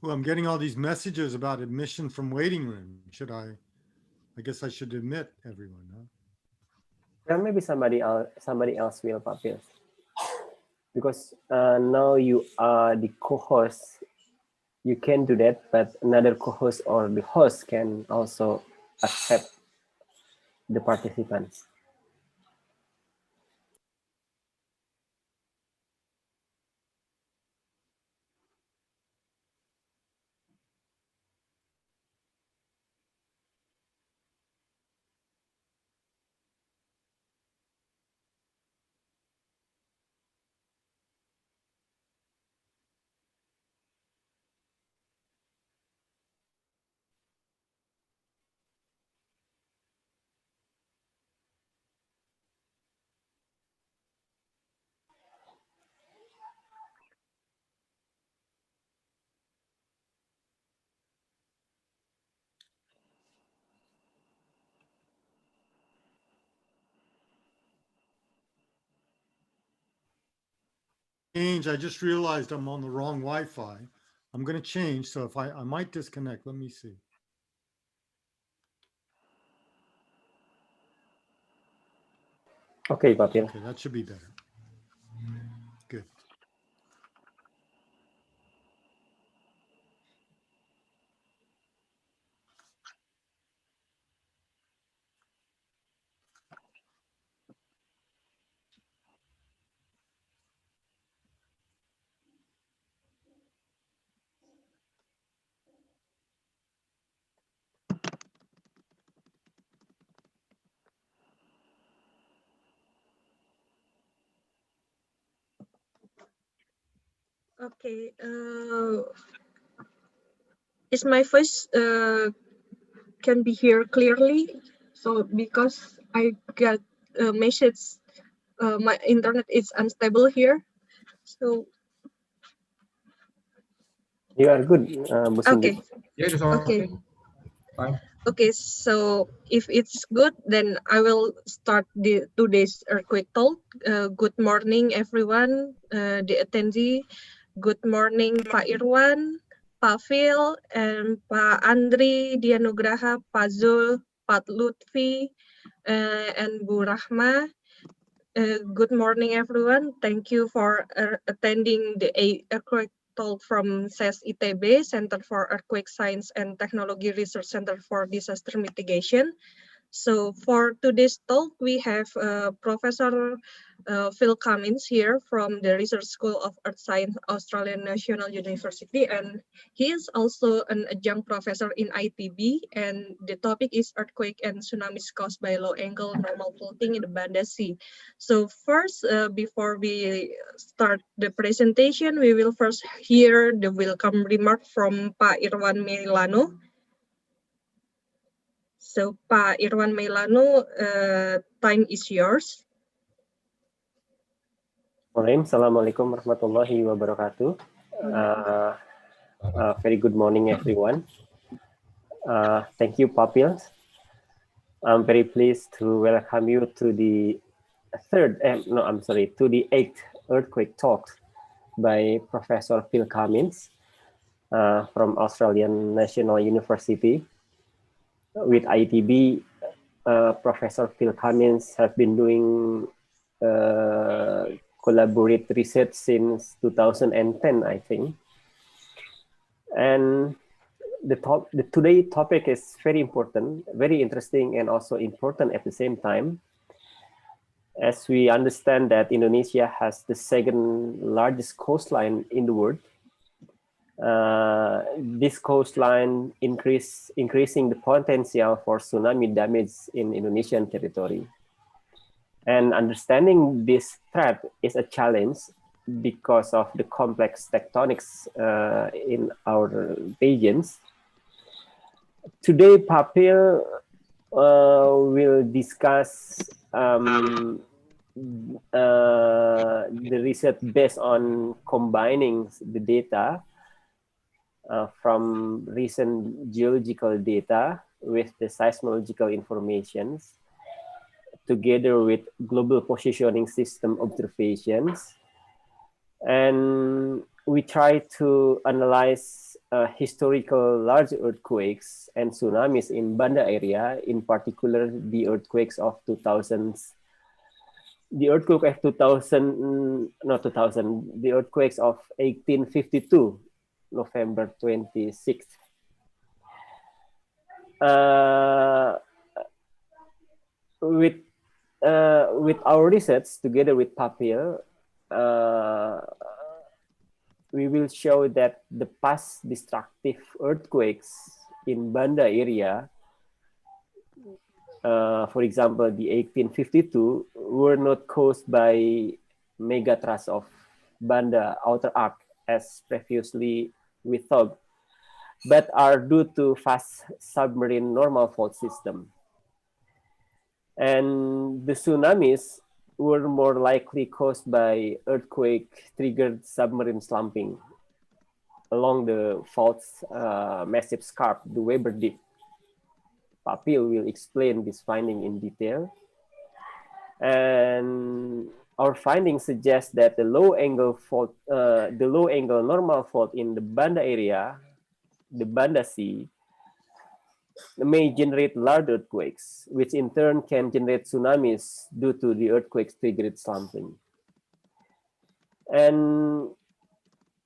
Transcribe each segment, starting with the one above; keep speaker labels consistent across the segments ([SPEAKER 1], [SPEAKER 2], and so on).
[SPEAKER 1] Well, I'm getting all these messages about admission from waiting room. I guess I should admit everyone, huh?
[SPEAKER 2] Well, maybe somebody else will, Papil, because now you are the co-host. You can do that, but another co-host or the host can also accept the participants.
[SPEAKER 1] Change. I just realized I'm on the wrong Wi-Fi. I'm going to change. So if I might disconnect. Let me see.
[SPEAKER 2] Okay, Papil.
[SPEAKER 1] Okay, that should be better. Good.
[SPEAKER 3] Okay. Is my voice can be heard clearly? So because I got a message, my internet is unstable here. So
[SPEAKER 2] You are good, Bu Cindy.
[SPEAKER 3] okay.
[SPEAKER 4] Yeah, it's okay.
[SPEAKER 3] Okay.
[SPEAKER 4] Fine.
[SPEAKER 3] Okay, so if it's good, then I will start today's earthquake talk. Good morning, everyone, the attendee. Good morning, Pak Irwan, Pak Phil, and Pak Andri, Dianugraha, Pak Zul, Pak Lutfi, and Bu Rahma. Good morning, everyone. Thank you for attending the earthquake talk from SES ITB, Center for Earthquake Science and Technology Research Center for Disaster Mitigation. So for today's talk, we have Professor Phil Cummins here from the Research School of Earth Science, Australian National University, and he is also an adjunct professor in ITB, and the topic is earthquake and tsunamis caused by low-angle normal faulting in the Banda Sea. So first, before we start the presentation, we will first hear the welcome remark from Pak Irwan Melano. So, Pak Irwan Melano, time is yours.
[SPEAKER 2] Assalamualaikum warahmatullahi wabarakatuh. Very good morning, everyone. Thank you, Papil. I'm very pleased to welcome you to the to the 8th earthquake talk by Professor Phil Cummins from Australian National University. With ITB, Professor Phil Cummins have been doing collaborate research since 2010, I think. And today topic is very important, very interesting, and also important at the same time. As we understand that Indonesia has the second largest coastline in the world. This coastline increasing the potential for tsunami damage in Indonesian territory. And understanding this threat is a challenge because of the complex tectonics in our regions. Today, Papil will discuss the research based on combining the data from recent geological data with the seismological informations, together with global positioning system observations. And we try to analyze historical large earthquakes and tsunamis in Banda area, in particular the earthquakes of 2000s, the earthquake of 2000, not 2000, the earthquakes of 1852, November 26th. With our research together with Papil, we will show that the past destructive earthquakes in Banda area, for example, the 1852, were not caused by megathrust of Banda outer arc as previously we thought, but are due to fast submarine normal fault system. And the tsunamis were more likely caused by earthquake-triggered submarine slumping along the fault's massive scarp, the Weber Deep. Papil will explain this finding in detail. And our findings suggest that the low-angle fault, the low-angle normal fault in the Banda area, the Banda Sea, may generate large earthquakes, which in turn can generate tsunamis due to the earthquake's triggered slumping. And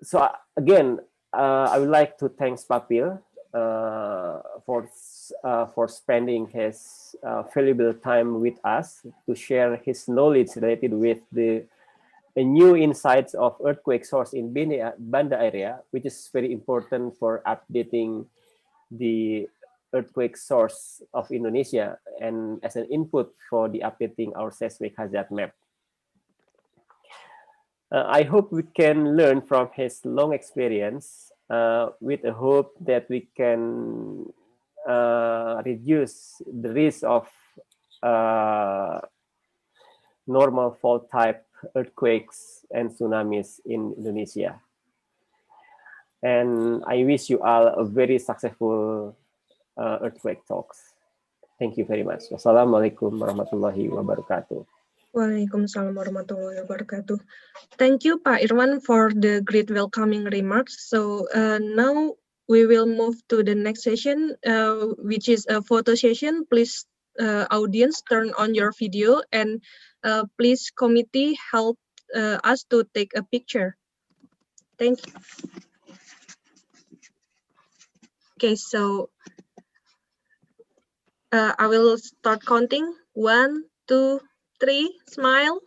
[SPEAKER 2] so again, I would like to thank Papil for spending his valuable time with us to share his knowledge related with the new insights of earthquake source in Banda area, which is very important for updating the earthquake source of Indonesia and as an input for the updating our seismic hazard map. I hope we can learn from his long experience with a hope that we can reduce the risk of normal fault type earthquakes and tsunamis in Indonesia. And I wish you all a very successful earthquake talks. Thank you very much. Wassalamualaikum warahmatullahi wabarakatuh.
[SPEAKER 3] Waalaikumsalam warahmatullahi wabarakatuh. Thank you, Pak Irwan, for the great welcoming remarks. So now we will move to the next session, which is a photo session. Please, audience, turn on your video, and please, committee, help us to take a picture. Thank you. Okay, so I will start counting. 1, 2, 3, smile.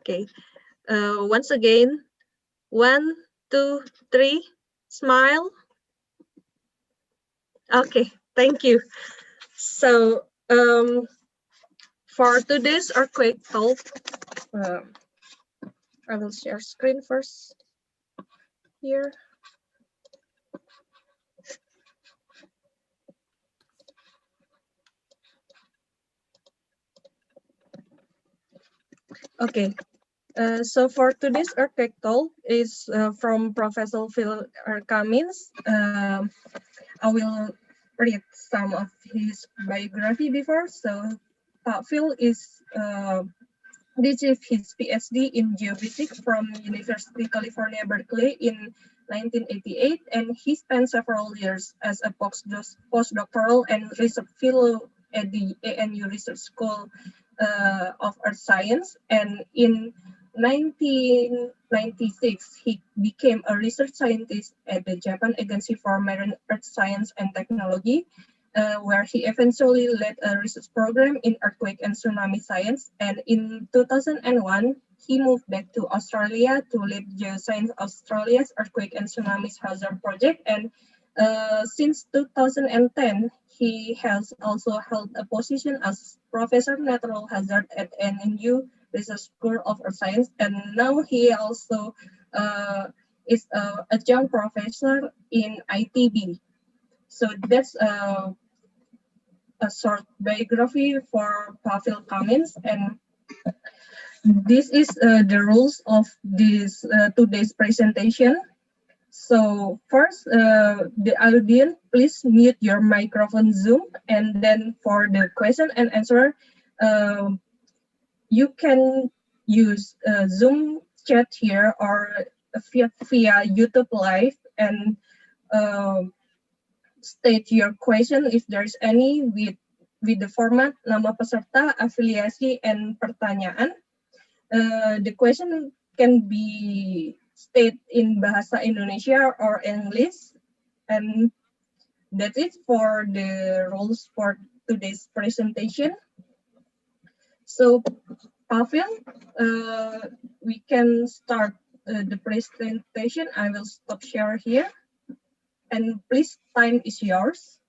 [SPEAKER 3] Okay, once again, 1, 2, 3, smile. Okay, thank you. So for today's earthquake talk, I will share screen first here. Okay, so for today's earthquake talk is from Professor Phil R. Cummins. I will read some of his biography before. So Pak Phil received his PhD in geophysics from University of California, Berkeley in 1988, and he spent several years as a postdoctoral and research fellow at the ANU Research School of Earth Science. And in 1996, he became a research scientist at the Japan Agency for Marine Earth Science and Technology, where he eventually led a research program in earthquake and tsunami science. And in 2001, he moved back to Australia to lead Geoscience Australia's Earthquake and Tsunamis Hazard Project. And since 2010, he has also held a position as Professor Natural Hazard at ANU Research School of Earth Science. And now he also is an adjunct professor in ITB. So that's a short biography for Pavel Cummins, and this is the rules of this today's presentation. So first, the audience, please mute your microphone Zoom, and then for the question and answer, you can use Zoom chat here or via YouTube Live, and state your question if there's any with the format nama peserta, afiliasi, and pertanyaan. The question can be stated in Bahasa Indonesia or English, and that's it for the rules for today's presentation. So, Pavel, we can start the presentation. I will stop share here. And please, time is yours.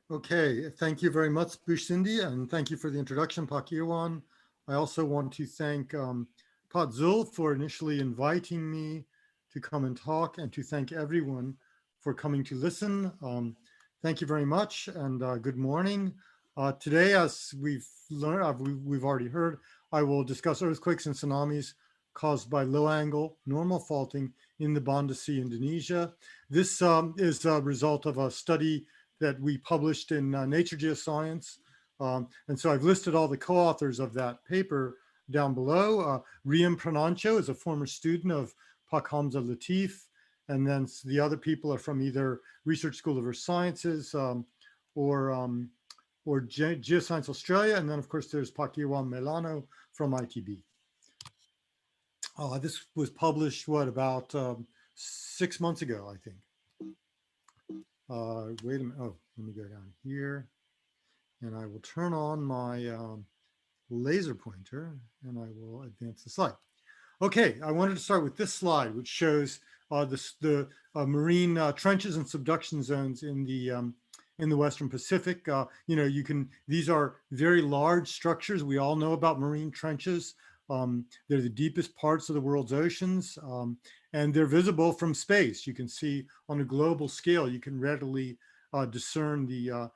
[SPEAKER 1] Okay, thank you very much, Bushindi, and thank you for the introduction, Pak Irwan. I also want to thank Pat Zul for initially inviting me to come and talk, and to thank everyone for coming to listen. Thank you very much, and good morning. Today, as we've learned, we've already heard, I will discuss earthquakes and tsunamis caused by low angle normal faulting in the Banda Sea, Indonesia. This is a result of a study that we published in Nature Geoscience. And so I've listed all the co-authors of that paper down below. Riem Pranancho is a former student of Pak Hamza Latif. And then the other people are from either Research School of Earth Sciences or Geoscience Australia. And then of course there's Pak Irwan Melano from ITB. This was published, what, about 6 months ago, I think. Wait a minute. Oh, let me go down here and I will turn on my laser pointer and I will advance the slide. Okay, I wanted to start with this slide, which shows the marine trenches and subduction zones in the Western Pacific. These are very large structures. We all know about marine trenches. They're the deepest parts of the world's oceans, and they're visible from space. You can see on a global scale, you can readily discern the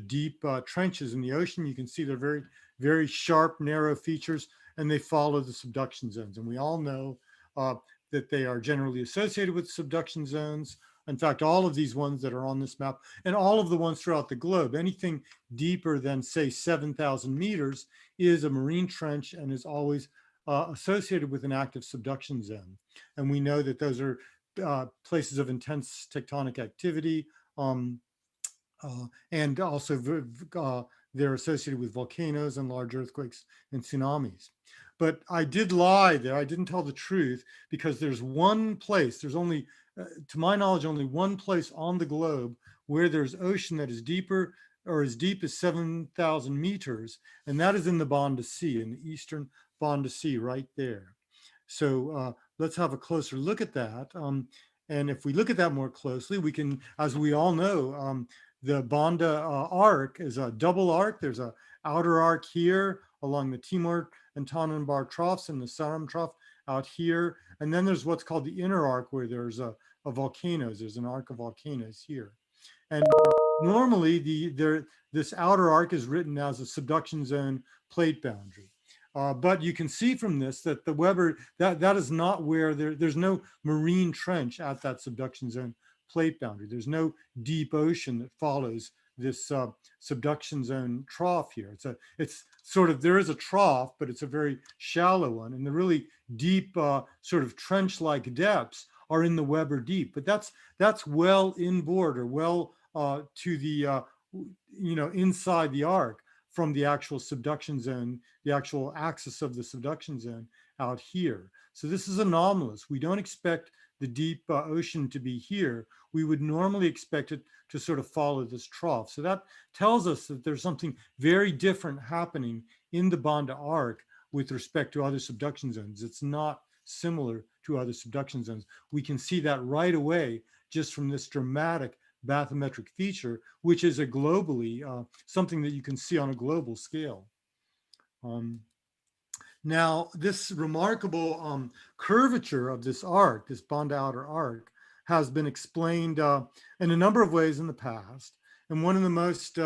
[SPEAKER 1] deep trenches in the ocean. You can see they're very, very sharp, narrow features, and they follow the subduction zones. And we all know that they are generally associated with subduction zones. In fact, all of these ones that are on this map and all of the ones throughout the globe, anything deeper than, say, 7,000 meters is a marine trench and is always associated with an active subduction zone. And we know that those are places of intense tectonic activity, and also they're associated with volcanoes and large earthquakes and tsunamis. But I did lie there. I didn't tell the truth, because there's one place, there's only, to my knowledge, only one place on the globe where there's ocean that is deeper or as deep as 7,000 meters, and that is in the Banda Sea, in the eastern Banda Sea, right there. So let's have a closer look at that. And if we look at that more closely, we can, as we all know, the Banda arc is a double arc. There's an outer arc here along the Timor and Tanimbar troughs and the Saram trough out here. And then there's what's called the inner arc, where there's a volcanoes. There's an arc of volcanoes here. And normally this outer arc is written as a subduction zone plate boundary. But you can see from this that the Weber, that is not where there's no marine trench at that subduction zone plate boundary. There's no deep ocean that follows this subduction zone trough here. It's sort of, there is a trough, but it's a very shallow one. And the really deep sort of trench-like depths are in the Weber deep. But that's well inboard, or well to the, inside the arc from the actual subduction zone, the actual axis of the subduction zone out here. So this is anomalous. We don't expect the deep ocean to be here. We would normally expect it to sort of follow this trough. So that tells us that there's something very different happening in the Banda arc with respect to other subduction zones. It's not similar to other subduction zones. We can see that right away just from this dramatic bathymetric feature, which is a globally, something that you can see on a global scale. Now, this remarkable curvature of this arc, this Banda outer arc, has been explained in a number of ways in the past. And one of the most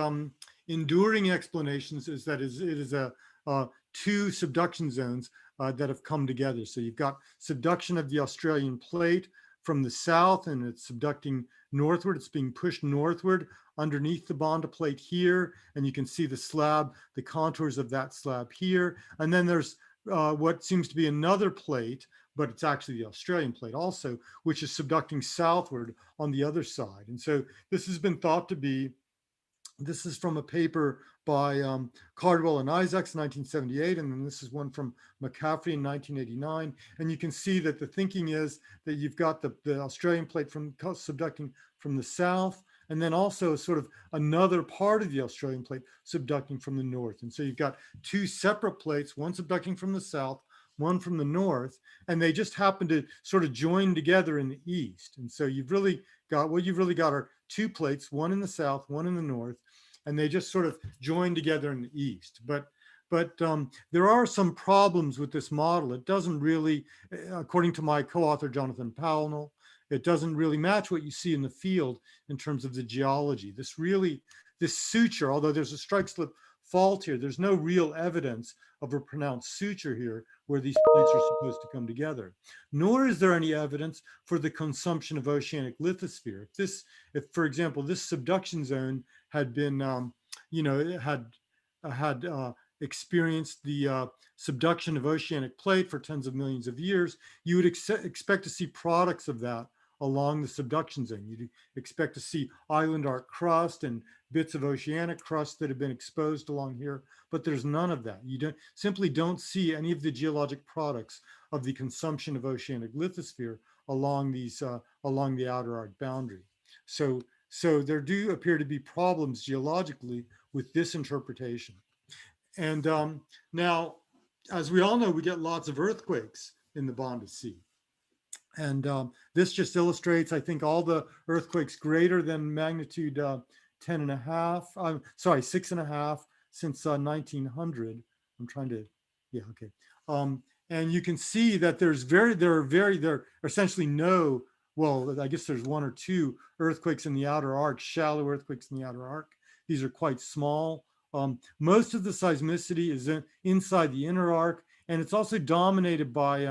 [SPEAKER 1] enduring explanations is that it is two subduction zones that have come together. So you've got subduction of the Australian plate from the south, and it's subducting northward. It's being pushed northward underneath the Banda plate here, and you can see the slab, the contours of that slab here. And then there's what seems to be another plate but it's actually the Australian plate also, which is subducting southward on the other side. And so this has been thought to be, this is from a paper by Cardwell and Isaacs in 1978, and then this is one from McCaffrey in 1989. And you can see that the thinking is that you've got the Australian plate from subducting from the south, and then also sort of another part of the Australian plate subducting from the north. And so you've got two separate plates, one subducting from the south, one from the north, and they just happen to sort of join together in the east. And so you've really got, what you've really got are two plates, one in the south, one in the north, and they just sort of join together in the east. But there are some problems with this model. It doesn't really, according to my co-author, Jonathan Powell, it doesn't really match what you see in the field in terms of the geology. This suture, although there's a strike slip fault here, there's no real evidence of a pronounced suture here where these plates are supposed to come together. Nor is there any evidence for the consumption of oceanic lithosphere. If for example, this subduction zone had been, experienced the subduction of oceanic plate for tens of millions of years, you would expect to see products of that along the subduction zone. You'd expect to see island arc crust and bits of oceanic crust that have been exposed along here, but there's none of that. You simply don't see any of the geologic products of the consumption of oceanic lithosphere along along the outer arc boundary. So there do appear to be problems geologically with this interpretation. And now, as we all know, we get lots of earthquakes in the Banda Sea. And this just illustrates, I think, all the earthquakes greater than magnitude 6.5 since 1900. I'm trying to, yeah, okay. And you can see that there are essentially no, well, I guess there's one or two earthquakes in the outer arc, shallow earthquakes in the outer arc. These are quite small. Most of the seismicity is inside the inner arc, and it's also dominated by,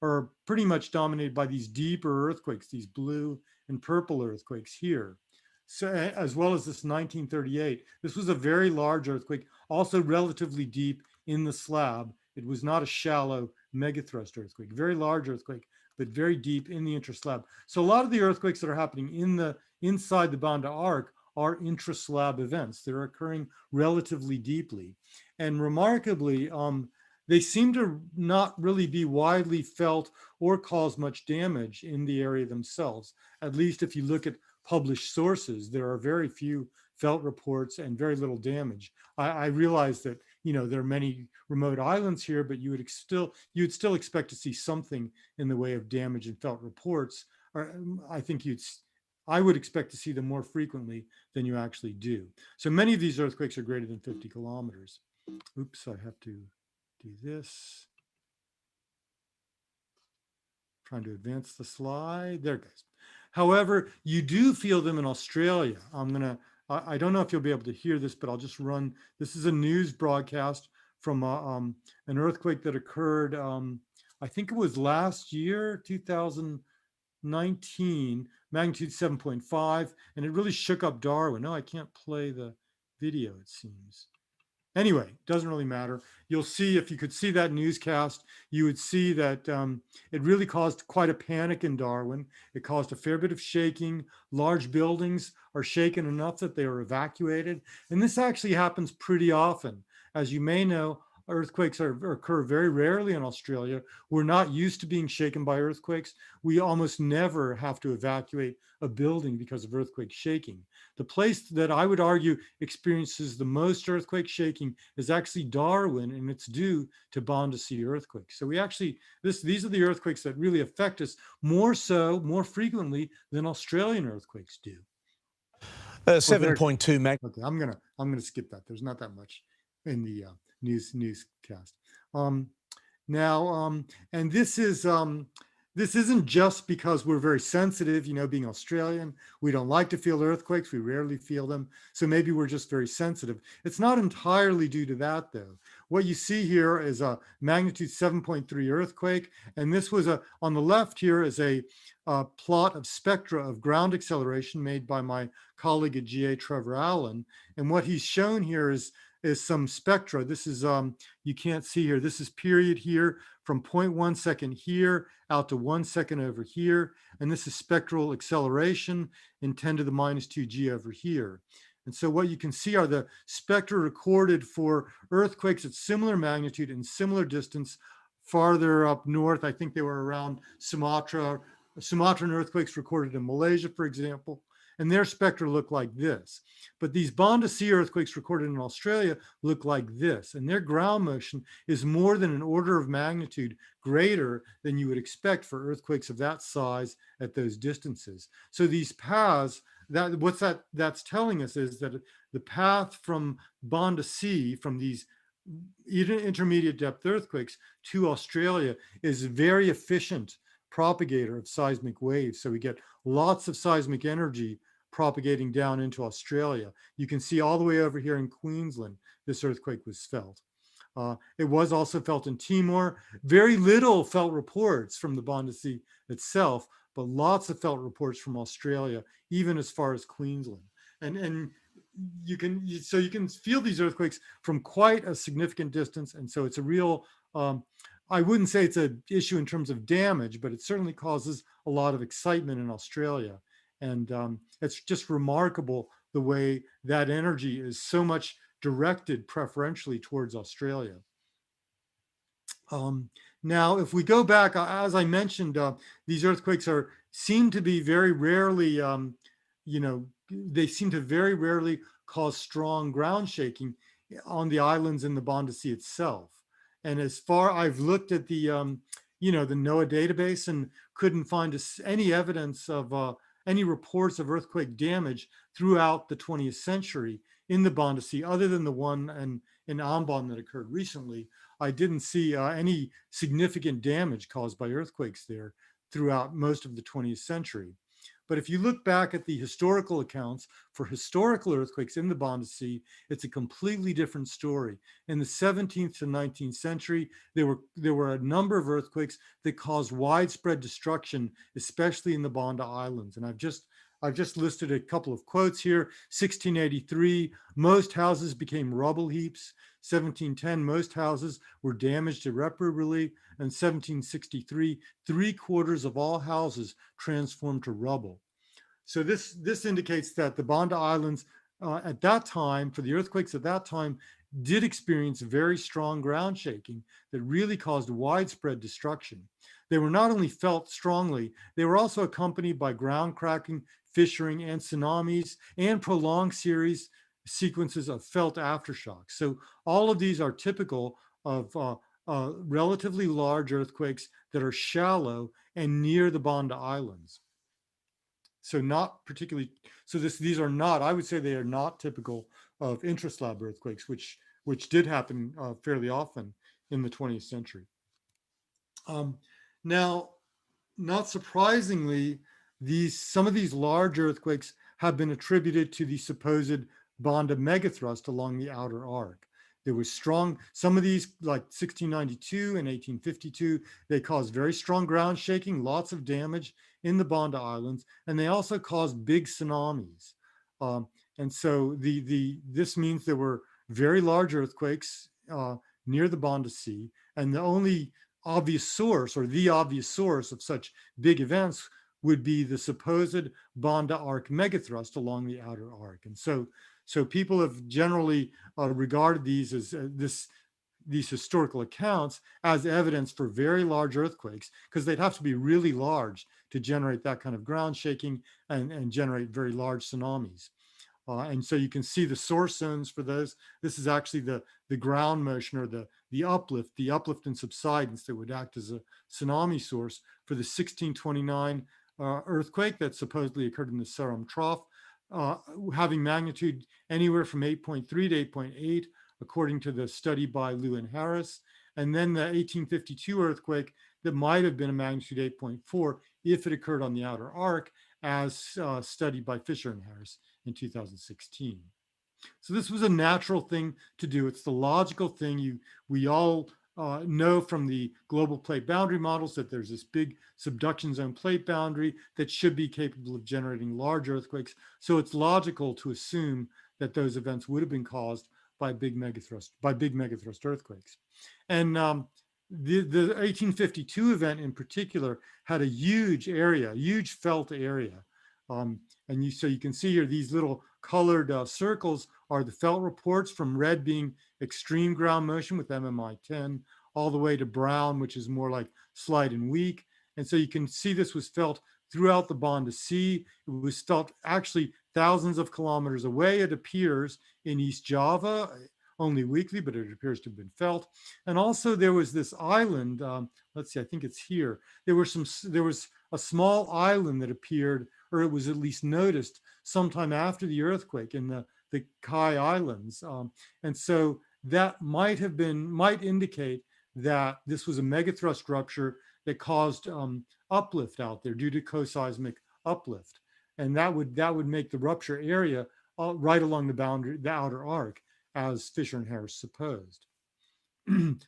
[SPEAKER 1] or pretty much dominated by these deeper earthquakes, these blue and purple earthquakes here. So, as well as this 1938. This was a very large earthquake, also relatively deep in the slab. It was not a shallow megathrust earthquake, very large earthquake, but very deep in the intraslab. So a lot of the earthquakes that are happening inside the Banda arc are intraslab events. They're occurring relatively deeply. And remarkably, they seem to not really be widely felt or cause much damage in the area themselves. At least if you look at published sources, there are very few felt reports and very little damage. I realize that, there are many remote islands here, but you'd still expect to see something in the way of damage and felt reports. Or I would expect to see them more frequently than you actually do. So many of these earthquakes are greater than 50 kilometers. Oops, I have to do this. Trying to advance the slide. There it goes. However, you do feel them in Australia. I don't know if you'll be able to hear this, but I'll just run. This is a news broadcast from an earthquake that occurred, I think it was last year, 2019, magnitude 7.5, and it really shook up Darwin. No, I can't play the video, it seems. Anyway, doesn't really matter. You'll see, if you could see that newscast, you would see that it really caused quite a panic in Darwin. It caused a fair bit of shaking. Large buildings are shaken enough that they are evacuated. And this actually happens pretty often. As you may know, earthquakes occur very rarely in Australia. We're not used to being shaken by earthquakes. We almost never have to evacuate a building because of earthquake shaking. The place that I would argue experiences the most earthquake shaking is actually Darwin, and it's due to Banda Sea earthquakes. So these are the earthquakes that really affect us more frequently than Australian earthquakes do.
[SPEAKER 4] 7.2 mag.
[SPEAKER 1] Okay, I'm gonna skip that. There's not that much in the newscast. And this isn't just because we're very sensitive, being Australian, we don't like to feel earthquakes, we rarely feel them. So maybe we're just very sensitive. It's not entirely due to that though. What you see here is a magnitude 7.3 earthquake. And this was on the left here is a plot of spectra of ground acceleration made by my colleague at GA, Trevor Allen. And what he's shown here is some spectra. This is, you can't see here, this is period here from 0.1 second here out to 1 second over here. And this is spectral acceleration in 10 to the minus 2 G over here. And so what you can see are the spectra recorded for earthquakes at similar magnitude and similar distance farther up north. I think they were around Sumatra. Sumatran earthquakes recorded in Malaysia, for example, and their spectra look like this. But these Banda Sea earthquakes recorded in Australia look like this, and their ground motion is more than an order of magnitude greater than you would expect for earthquakes of that size at those distances. So these paths, that's telling us is that the path from Banda Sea, from these intermediate depth earthquakes to Australia, is a very efficient propagator of seismic waves. So we get lots of seismic energy propagating down into Australia. You can see all the way over here in Queensland, this earthquake was felt. It was also felt in Timor. Very little felt reports from the Banda Sea itself, but lots of felt reports from Australia, even as far as Queensland. And you can feel these earthquakes from quite a significant distance. And so it's a real, I wouldn't say it's an issue in terms of damage, but it certainly causes a lot of excitement in Australia. And it's just remarkable the way that energy is so much directed preferentially towards Australia. Now, if we go back, as I mentioned, these earthquakes seem to be very rarely, they seem to very rarely cause strong ground shaking on the islands in the Banda Sea itself. And as far I've looked at the, the NOAA database and couldn't find any evidence of any reports of earthquake damage throughout the 20th century in the Banda Sea, other than the one in Ambon that occurred recently. I didn't see any significant damage caused by earthquakes there throughout most of the 20th century. But if you look back at the historical accounts for historical earthquakes in the Banda Sea, it's a completely different story. In the 17th to 19th century, there were a number of earthquakes that caused widespread destruction, especially in the Banda Islands. And I've just listed a couple of quotes here. 1683, most houses became rubble heaps. 1710, most houses were damaged irreparably. And 1763, 3/4 of all houses transformed to rubble. So this indicates that the Banda Islands at that time, for the earthquakes at that time, did experience very strong ground shaking that really caused widespread destruction. They were not only felt strongly, they were also accompanied by ground cracking, fissuring, and tsunamis, and prolonged sequences of felt aftershocks. So all of these are typical of relatively large earthquakes that are shallow and near the Banda Islands. So not particularly, these are not, I would say they are not typical of intraslab earthquakes, which did happen fairly often in the 20th century. Now, not surprisingly, some of these large earthquakes have been attributed to the supposed Banda megathrust along the outer arc. There was strong, some of these, like 1692 and 1852, they caused very strong ground shaking, lots of damage in the Banda Islands, and they also caused big tsunamis. And so this means there were very large earthquakes near the Banda Sea, and the only obvious source, or the obvious source of such big events, would be the supposed Banda arc megathrust along the outer arc. And so people have generally regarded these as these historical accounts as evidence for very large earthquakes, because they'd have to be really large to generate that kind of ground shaking and generate very large tsunamis. And so you can see the source zones for those. This is actually the ground motion, or the uplift and subsidence that would act as a tsunami source for the 1629 earthquake that supposedly occurred in the Seram Trough, having magnitude anywhere from 8.3 to 8.8, according to the study by Liu and Harris. And then the 1852 earthquake that might have been a magnitude 8.4 if it occurred on the outer arc, as studied by Fisher and Harris in 2016. So this was a natural thing to do. It's the logical thing. We all know from the global plate boundary models that there's this big subduction zone plate boundary that should be capable of generating large earthquakes. So it's logical to assume that those events would have been caused by big megathrust earthquakes. And the 1852 event in particular had a huge area, huge felt area. And so you can see here, these little colored circles are the felt reports, from red being extreme ground motion with MMI 10, all the way to brown, which is more like slight and weak. And so you can see this was felt throughout the Banda Sea. It was felt actually thousands of kilometers away, it appears, in East Java, only weakly, but it appears to have been felt. And also there was this island, let's see, I think it's here. There was a small island that appeared, or it was at least noticed sometime after the earthquake, in the Kai Islands. And so that might indicate that this was a megathrust rupture that caused uplift out there due to coseismic uplift. And that would make the rupture area right along the boundary, the outer arc, as Fisher and Harris supposed.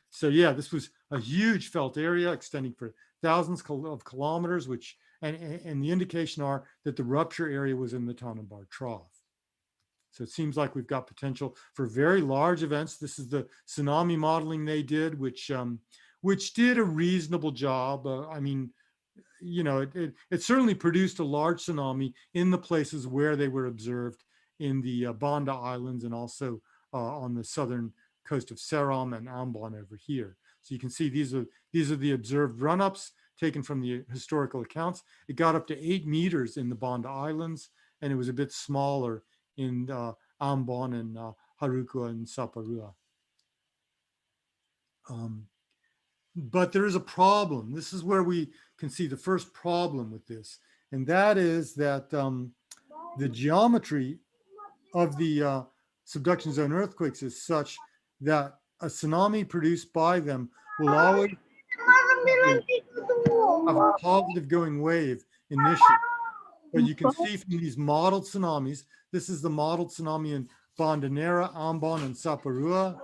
[SPEAKER 1] So yeah, this was a huge felt area extending for thousands of kilometers, which, and the indication are that the rupture area was in the Tanimbar Trough. So it seems like we've got potential for very large events. This is the tsunami modeling they did, which did a reasonable job. I mean, you know, it certainly produced a large tsunami in the places where they were observed, in the Banda Islands, and also on the southern coast of Seram and Ambon over here. So you can see these are the observed run-ups taken from the historical accounts. It got up to 8 meters in the Banda Islands, and it was a bit smaller in Ambon and Haruka and Saparua. But there is a problem. This is where we can see the first problem with this, and that is that the geometry of the subduction zone earthquakes is such that a tsunami produced by them will always have a positive going wave initially. But you can see from these modeled tsunamis, this is the modeled tsunami in Bandanera, Ambon, and Saparua.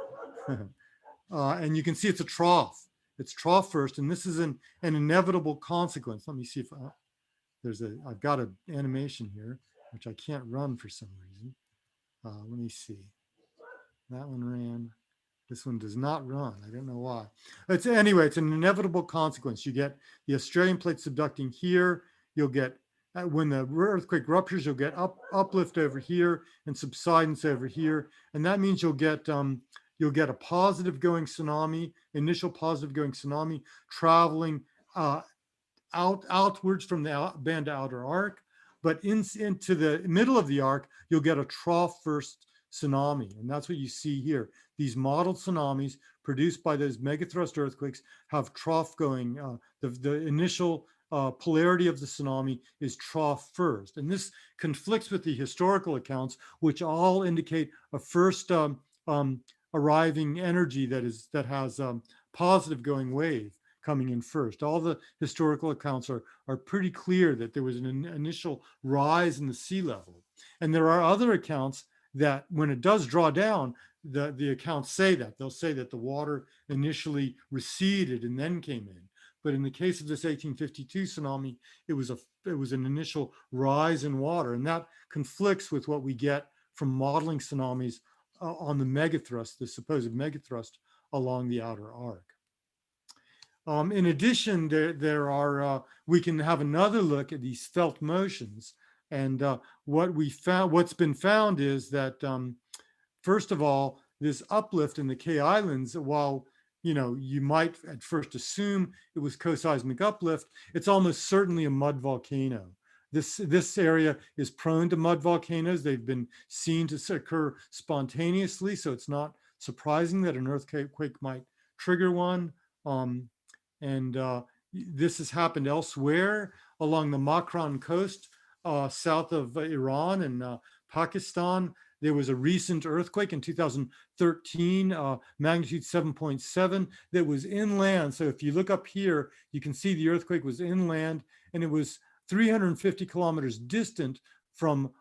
[SPEAKER 1] And you can see it's a trough. It's trough first, and this is an inevitable consequence. Let me see if I've got an animation here, which I can't run for some reason. Let me see. That one ran. This one does not run. I don't know why. Anyway, it's an inevitable consequence. You get the Australian plate subducting here. You'll get, when the earthquake ruptures, you'll get uplift over here and subsidence over here. And that means you'll get a positive going tsunami, initial positive going tsunami, traveling outwards from the Banda outer arc. But into the middle of the arc, you'll get a trough first tsunami. And that's what you see here. These modeled tsunamis produced by those megathrust earthquakes have trough going. The initial polarity of the tsunami is trough first. And this conflicts with the historical accounts, which all indicate a first arriving energy that has positive going wave coming in first. All the historical accounts are pretty clear that there was an initial rise in the sea level. And there are other accounts that when it does draw down, the accounts say that. They'll say that the water initially receded and then came in. But in the case of this 1852 tsunami, it was an initial rise in water. And that conflicts with what we get from modeling tsunamis on the megathrust, the supposed megathrust along the outer arc. In addition, we can have another look at these felt motions. And what's been found is that, first of all, this uplift in the K Islands, while you might at first assume it was coseismic uplift, it's almost certainly a mud volcano. This area is prone to mud volcanoes. They've been seen to occur spontaneously, so it's not surprising that an earthquake might trigger one. This has happened elsewhere along the Makran coast, south of Iran and Pakistan. There was a recent earthquake in 2013, magnitude 7.7, that was inland. So if you look up here, you can see the earthquake was inland, and it was 350 kilometers distant from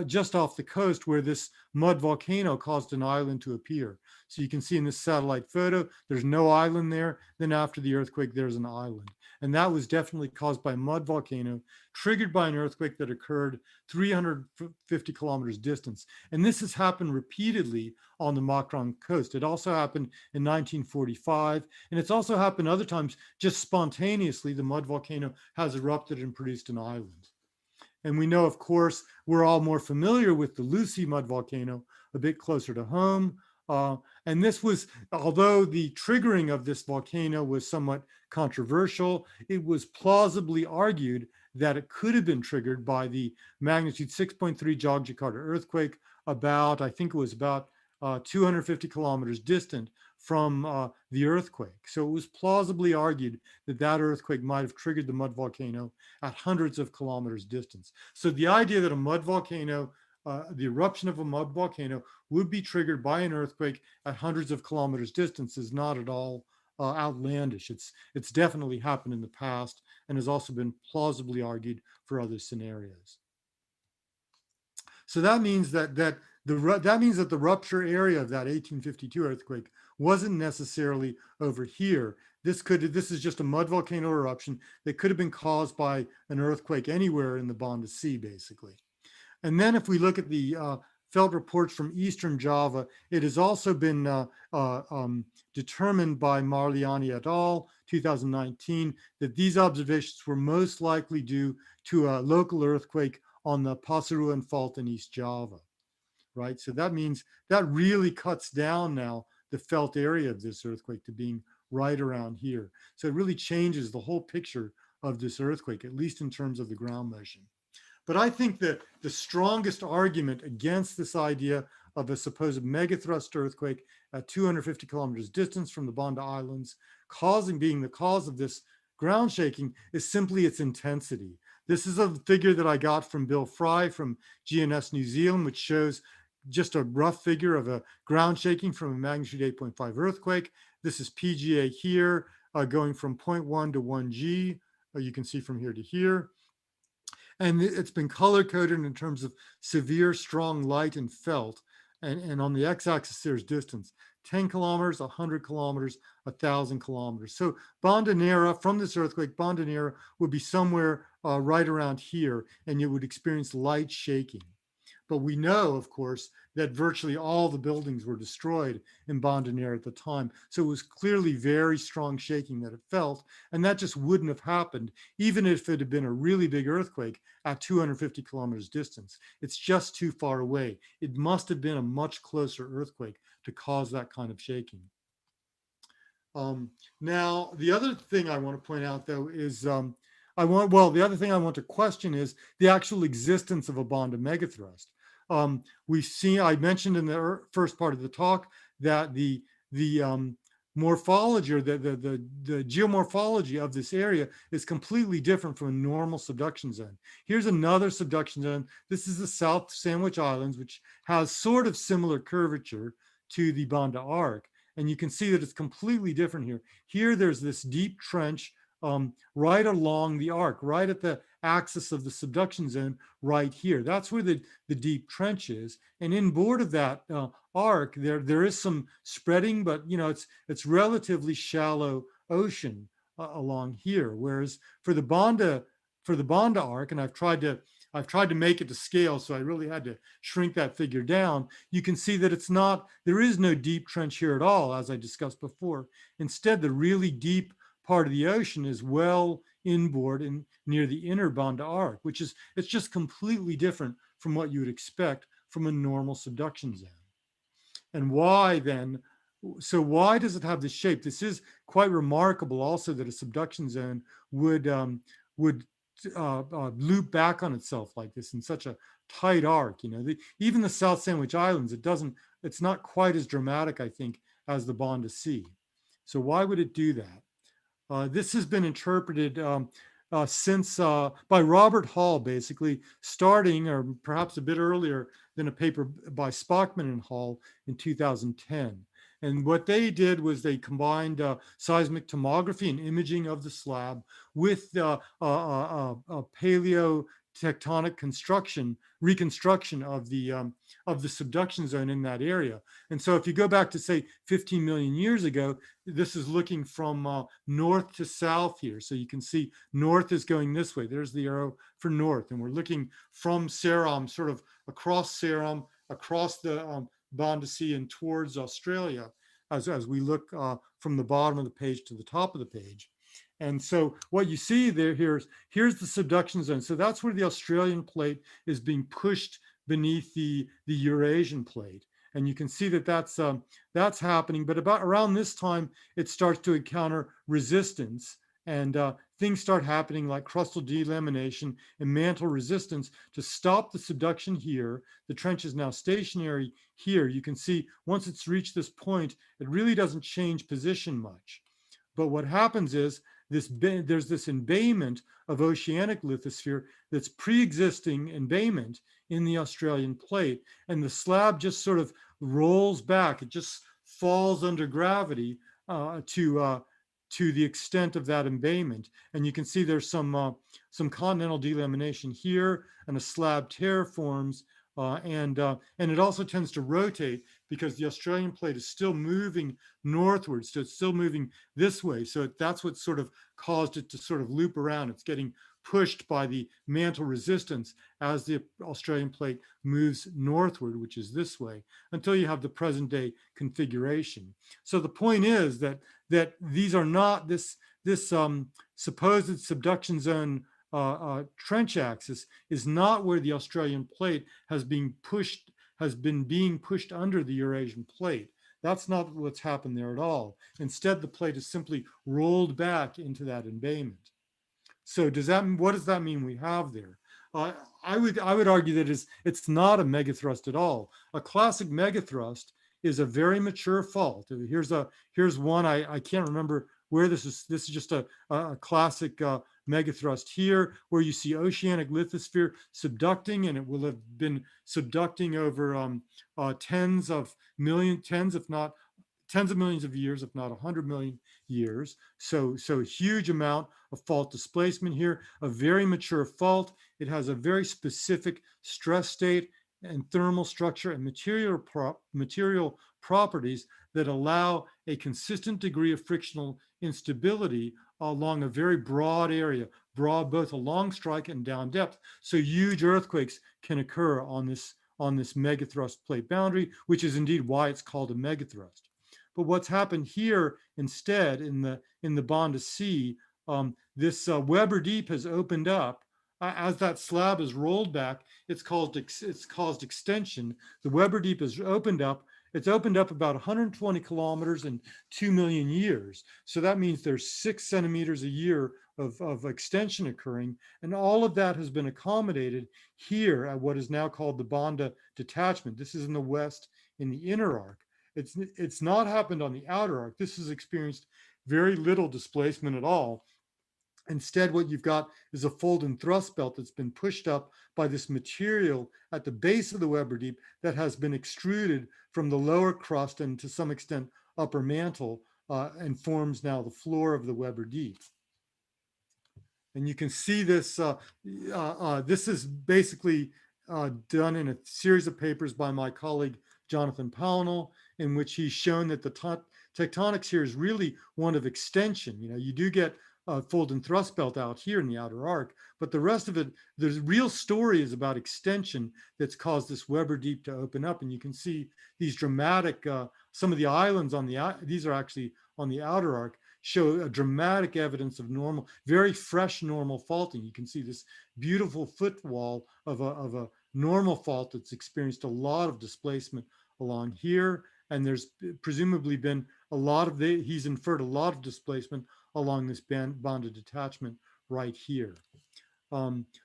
[SPEAKER 1] just off the coast where this mud volcano caused an island to appear. So you can see in this satellite photo, there's no island there. Then after the earthquake, there's an island. And that was definitely caused by a mud volcano triggered by an earthquake that occurred 350 kilometers distance. And this has happened repeatedly on the Makran coast. It also happened in 1945, and it's also happened other times just spontaneously. The mud volcano has erupted and produced an island. And we know, of course, we're all more familiar with the Lucy mud volcano, a bit closer to home. And this was, although the triggering of this volcano was somewhat controversial, it was plausibly argued that it could have been triggered by the magnitude 6.3 Geological earthquake about, I think it was about 250 kilometers distant from the earthquake. So it was plausibly argued that that earthquake might have triggered the mud volcano at hundreds of kilometers distance. So the idea that a mud volcano, the eruption of a mud volcano would be triggered by an earthquake at hundreds of kilometers distance is not at all outlandish. It's definitely happened in the past and has also been plausibly argued for other scenarios. So that means that the rupture area of that 1852 earthquake wasn't necessarily over here. This is just a mud volcano eruption that could have been caused by an earthquake anywhere in the Banda Sea, basically. And then if we look at the felt reports from Eastern Java, it has also been determined by Marliani et al. 2019 that these observations were most likely due to a local earthquake on the Pasuruan Fault in East Java, right? So that means that really cuts down now the felt area of this earthquake to being right around here. So it really changes the whole picture of this earthquake, at least in terms of the ground motion. But I think that the strongest argument against this idea of a supposed megathrust earthquake at 250 kilometers distance from the Banda Islands being the cause of this ground shaking is simply its intensity. This is a figure that I got from Bill Fry from GNS New Zealand, which shows just a rough figure of a ground shaking from a magnitude 8.5 earthquake. This is PGA here, going from 0.1 to 1G. You can see from here to here. And it's been color coded in terms of severe, strong, light, and felt. And on the x-axis, there's distance. 10 kilometers, 100 kilometers, 1,000 kilometers. So Banda Nera, from this earthquake, Banda Nera would be somewhere right around here, and you would experience light shaking. But we know, of course, that virtually all the buildings were destroyed in Banda Nera at the time. So it was clearly very strong shaking that it felt, and that just wouldn't have happened, even if it had been a really big earthquake at 250 kilometers distance. It's just too far away. It must have been a much closer earthquake to cause that kind of shaking. Now, the other thing I want to point out, though, is the other thing I want to question is the actual existence of a Banda megathrust. I mentioned in the first part of the talk that the morphology or the geomorphology of this area is completely different from a normal subduction zone. Here's another subduction zone. This is the South Sandwich Islands, which has sort of similar curvature to the Banda Arc. And you can see that it's completely different here. Here, there's this deep trench right along the arc, right at the axis of the subduction zone, right here. That's where the deep trench is. And inboard of that arc, there is some spreading, but it's relatively shallow ocean along here. Whereas for the Banda arc, and I've tried to make it to scale, so I really had to shrink that figure down. You can see that there is no deep trench here at all, as I discussed before. Instead, the really deep part of the ocean is well inboard and near the inner Banda arc, it's just completely different from what you would expect from a normal subduction zone. And why then? So why does it have this shape? This is quite remarkable also that a subduction zone would loop back on itself like this in such a tight arc. Even the South Sandwich Islands, it's not quite as dramatic, I think, as the Banda Sea. So why would it do that? This has been interpreted since by Robert Hall, basically starting, or perhaps a bit earlier than a paper by Spockman and Hall in 2010. And what they did was they combined seismic tomography and imaging of the slab with paleo tectonic reconstruction of the subduction zone in that area. And so if you go back to say 15 million years ago, this is looking from north to south here. So you can see north is going this way. There's the arrow for north. And we're looking from Seram, sort of across Seram, across the Banda Sea and towards Australia as we look from the bottom of the page to the top of the page. And so what you see there, here's the subduction zone. So that's where the Australian plate is being pushed beneath the Eurasian plate. And you can see that that's happening. But about around this time, it starts to encounter resistance. And things start happening like crustal delamination and mantle resistance to stop the subduction here. The trench is now stationary here. You can see once it's reached this point, it really doesn't change position much. But what happens is there's this embayment of oceanic lithosphere that's pre-existing embayment in the Australian plate. And the slab just sort of rolls back. It just falls under gravity to the extent of that embayment. And you can see there's some continental delamination here and a slab tear forms. And it also tends to rotate because the Australian plate is still moving northwards. So it's still moving this way. So that's what sort of caused it to sort of loop around. It's getting pushed by the mantle resistance as the Australian plate moves northward, which is this way, until you have the present day configuration. So the point is that these are not this supposed subduction zone trench axis is not where the Australian plate has been being pushed under the Eurasian plate. That's not what's happened there at all. Instead, the plate is simply rolled back into that embayment. So what does that mean we have there? I would argue that it's not a megathrust at all. A classic megathrust is a very mature fault. Here's one, I can't remember where this is. This is just a classic megathrust here, where you see oceanic lithosphere subducting, and it will have been subducting over tens of millions of years, if not 100 million years. So a huge amount of fault displacement here, a very mature fault. It has a very specific stress state and thermal structure and material properties that allow a consistent degree of frictional instability along a very broad area, both along strike and down depth. So huge earthquakes can occur on this megathrust plate boundary, which is indeed why it's called a megathrust. But what's happened here instead in the Banda Sea, this Weber Deep has opened up. As that slab is rolled back, it's caused extension. The Weber Deep has opened up. It's opened up about 120 kilometers in 2 million years. So that means there's 6 centimeters a year of extension occurring. And all of that has been accommodated here at what is now called the Banda detachment. This is in the west in the inner arc. It's not happened on the outer arc. This has experienced very little displacement at all. Instead, what you've got is a fold and thrust belt that's been pushed up by this material at the base of the Weber Deep that has been extruded from the lower crust and to some extent upper mantle and forms now the floor of the Weber Deep. And you can see this, this is basically done in a series of papers by my colleague, Jonathan Pownell, in which he's shown that the tectonics here is really one of extension. You do get fold and thrust belt out here in the outer arc, but the rest of it, the real story is about extension that's caused this Weber Deep to open up. And you can see these dramatic, some of the islands these are actually on the outer arc, show a dramatic evidence of normal, very fresh normal faulting. You can see this beautiful footwall of a normal fault that's experienced a lot of displacement along here. And there's presumably been he's inferred a lot of displacement along this Banda detachment right here.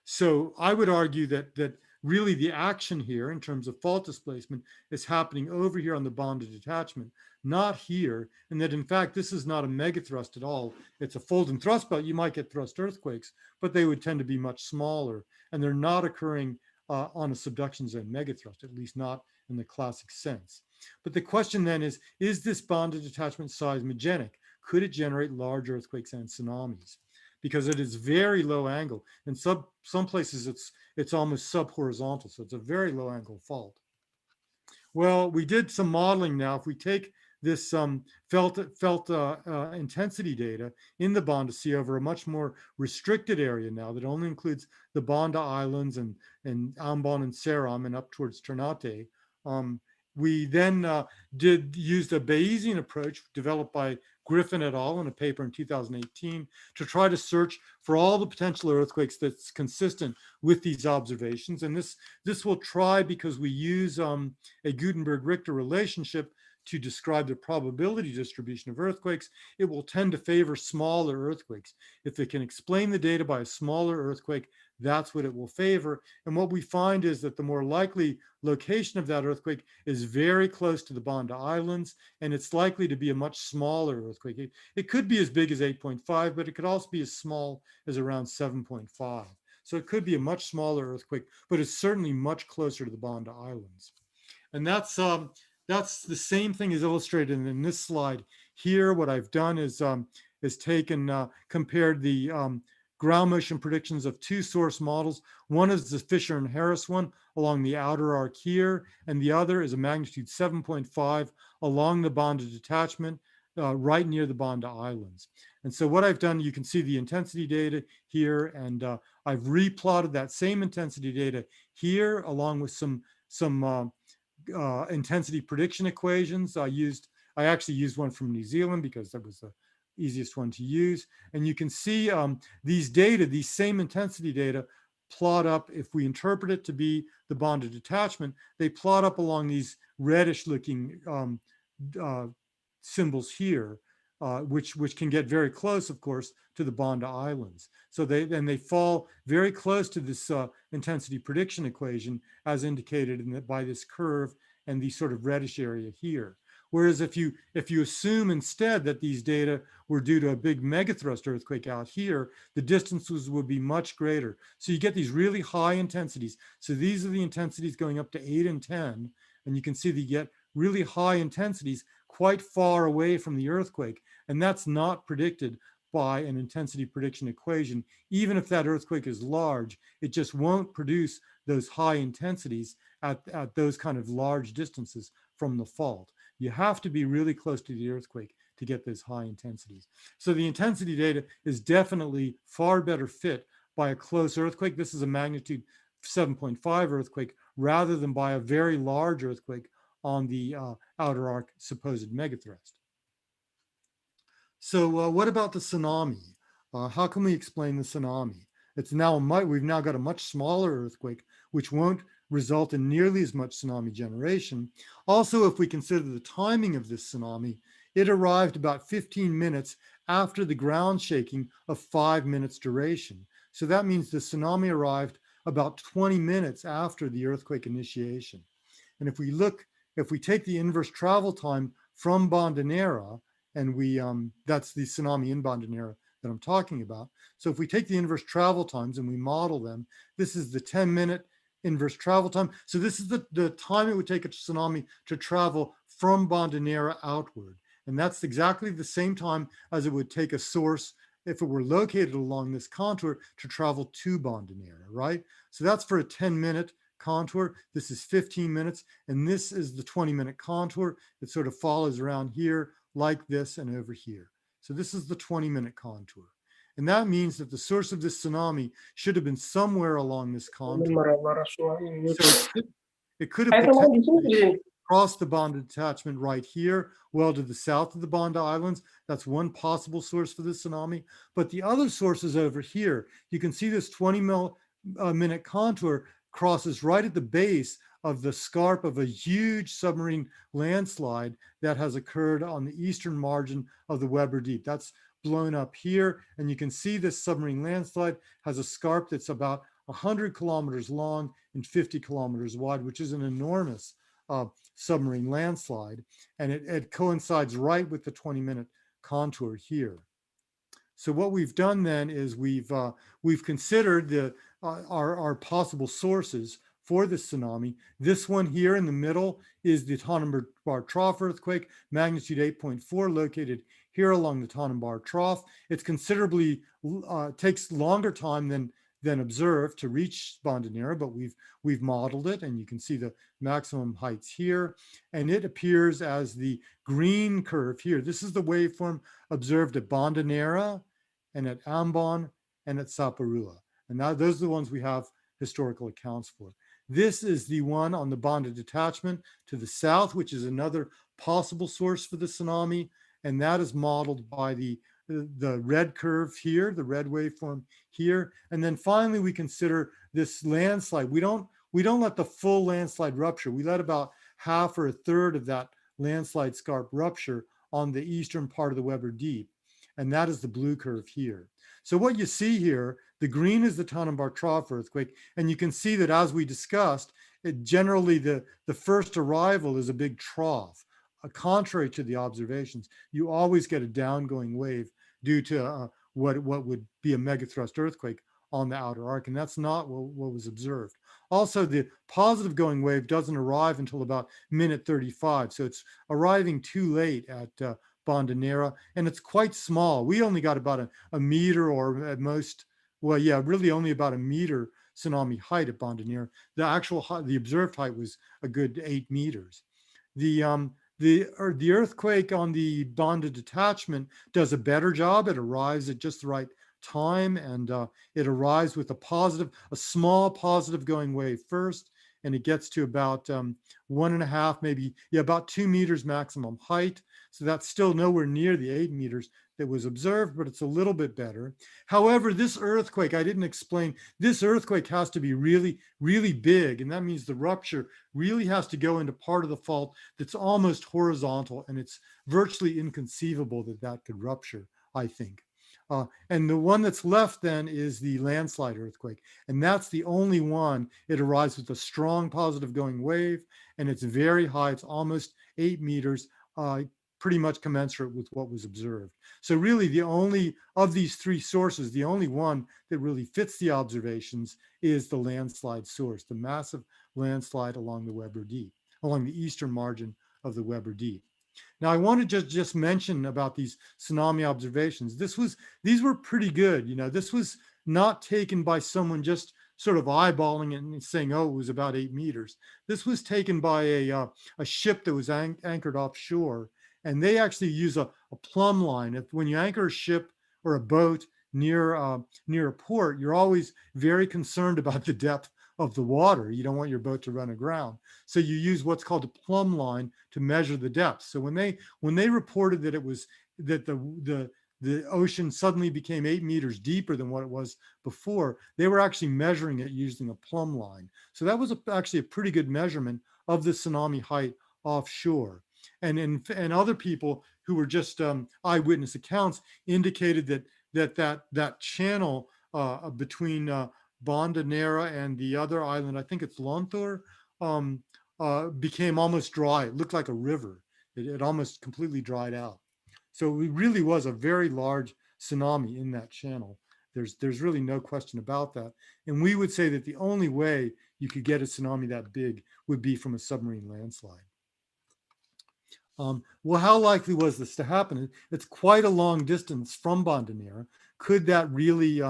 [SPEAKER 1] So I would argue that really the action here in terms of fault displacement is happening over here on the Banda detachment, not here, and that in fact this is not a megathrust at all. It's a fold and thrust belt. You might get thrust earthquakes, but they would tend to be much smaller, and they're not occurring on a subduction zone megathrust, at least not in the classic sense. But the question then is this Banda detachment seismogenic? Could it generate large earthquakes and tsunamis? because it is very low angle. In some places it's almost sub-horizontal, so it's a very low angle fault. Well, we did some modeling now. If we take this felt intensity data in the Banda Sea over a much more restricted area now that only includes the Banda Islands and Ambon and Seram and up towards Ternate, we then used a Bayesian approach developed by Griffin et al. In a paper in 2018 to try to search for all the potential earthquakes that's consistent with these observations. And this will try, because we use a Gutenberg-Richter relationship to describe the probability distribution of earthquakes, it will tend to favor smaller earthquakes. If it can explain the data by a smaller earthquake, that's what it will favor. And what we find is that the more likely location of that earthquake is very close to the Banda Islands, and it's likely to be a much smaller earthquake. It could be as big as 8.5, but it could also be as small as around 7.5. So it could be a much smaller earthquake, but it's certainly much closer to the Banda Islands. And that's the same thing as illustrated in this slide here. What I've done is compared the ground motion predictions of two source models. One is the Fisher and Harris one along the outer arc here, and the other is a magnitude 7.5 along the Banda detachment right near the Banda Islands. And so what I've done, you can see the intensity data here, and I've replotted that same intensity data here along with some intensity prediction equations. I actually used one from New Zealand because that was the easiest one to use. And you can see these data, these same intensity data, plot up, if we interpret it to be the Banda detachment, they plot up along these reddish looking symbols here, which can get very close, of course, to the Banda Islands. So they fall very close to this intensity prediction equation as indicated by this curve and the sort of reddish area here. Whereas if you assume instead that these data were due to a big megathrust earthquake out here, the distances would be much greater. So you get these really high intensities. So these are the intensities going up to 8 and 10, and you can see that you get really high intensities quite far away from the earthquake, and that's not predicted by an intensity prediction equation. Even if that earthquake is large, it just won't produce those high intensities at those kind of large distances from the fault. You have to be really close to the earthquake to get those high intensities. So the intensity data is definitely far better fit by a close earthquake. This is a magnitude 7.5 earthquake rather than by a very large earthquake on the outer arc supposed megathrust. So what about the tsunami? How can we explain the tsunami? We've now got a much smaller earthquake, which won't result in nearly as much tsunami generation. Also, if we consider the timing of this tsunami, it arrived about 15 minutes after the ground shaking of 5 minutes duration. So that means the tsunami arrived about 20 minutes after the earthquake initiation. And if we take the inverse travel time from Bandanera, and that's the tsunami in Bandanera that I'm talking about. So if we take the inverse travel times and we model them, this is the 10-minute inverse travel time. So this is the time it would take a tsunami to travel from Bandanera outward. And that's exactly the same time as it would take a source, if it were located along this contour, to travel to Bandanera, right? So that's for a 10-minute contour. This is 15 minutes, and this is the 20-minute contour. It sort of follows around here like this and over here. So this is the 20-minute contour. And that means that the source of this tsunami should have been somewhere along this contour. So it could have potentially crossed the Banda detachment right here, well to the south of the Banda Islands. That's one possible source for the tsunami. But the other source is over here. You can see this 20-minute contour crosses right at the base of the scarp of a huge submarine landslide that has occurred on the eastern margin of the Weber Deep. That's blown up here, and you can see this submarine landslide has a scarp that's about 100 kilometers long and 50 kilometers wide, which is an enormous submarine landslide, and it coincides right with the 20-minute contour here. So what we've done then is we've considered our possible sources for this tsunami. This one here in the middle is the Tanimbar Trough earthquake, magnitude 8.4, located here along the Tanimbar Trough. It's considerably, takes longer time than observed to reach Banda Nera, but we've modeled it, and you can see the maximum heights here. And it appears as the green curve here. This is the waveform observed at Banda Nera and at Ambon and at Saparua. And now those are the ones we have historical accounts for. This is the one on the Banda detachment to the south, which is another possible source for the tsunami. And that is modeled by the red curve here, the red waveform here. And then finally, we consider this landslide. We don't let the full landslide rupture. We let about half or a third of that landslide scarp rupture on the eastern part of the Weber Deep. And that is the blue curve here. So what you see here, the green is the Tanimbar Trough earthquake. And you can see that as we discussed, generally the first arrival is a big trough. Contrary to the observations, you always get a downgoing wave due to what would be a megathrust earthquake on the outer arc. And that's not what was observed. Also, the positive going wave doesn't arrive until about minute 35. So it's arriving too late at Banda Nera, and it's quite small. We only got about a meter, or at most, well, yeah, really only about a meter tsunami height at Banda Nera. The observed height was a good 8 meters. The earthquake on the Banda detachment does a better job. It arrives at just the right time, and it arrives with a small positive going wave first, and it gets to about 1.5, maybe, yeah, about 2 meters maximum height. So that's still nowhere near the 8 meters that was observed, but it's a little bit better. However, this earthquake, I didn't explain, this earthquake has to be really, really big. And that means the rupture really has to go into part of the fault that's almost horizontal, and it's virtually inconceivable that that could rupture, I think. And the one that's left then is the landslide earthquake. And that's the only one. It arrives with a strong positive going wave, and it's very high. It's almost 8 meters, pretty much commensurate with what was observed. So really the only of these three sources, the only one that really fits the observations is the landslide source, the massive landslide along the Weber Deep, along the eastern margin of the Weber Deep. Now, I want to just mention about these tsunami observations. These were pretty good. You know, this was not taken by someone just sort of eyeballing it and saying, oh, it was about 8 meters. This was taken by a ship that was anchored offshore, and they actually use a plumb line. When you anchor a ship or a boat near a port, you're always very concerned about the depth of the water. You don't want your boat to run aground. So you use what's called a plumb line to measure the depth. So when they reported that the ocean suddenly became 8 meters deeper than what it was before, they were actually measuring it using a plumb line. So that was actually a pretty good measurement of the tsunami height offshore. And other people who were just eyewitness accounts indicated that channel between Banda Nera and the other island, I think it's Lonthor, became almost dry. It looked like a river. It almost completely dried out. So it really was a very large tsunami in that channel. There's really no question about that. And we would say that the only way you could get a tsunami that big would be from a submarine landslide. Well, how likely was this to happen? It's quite a long distance from Banda Nera. Could that really,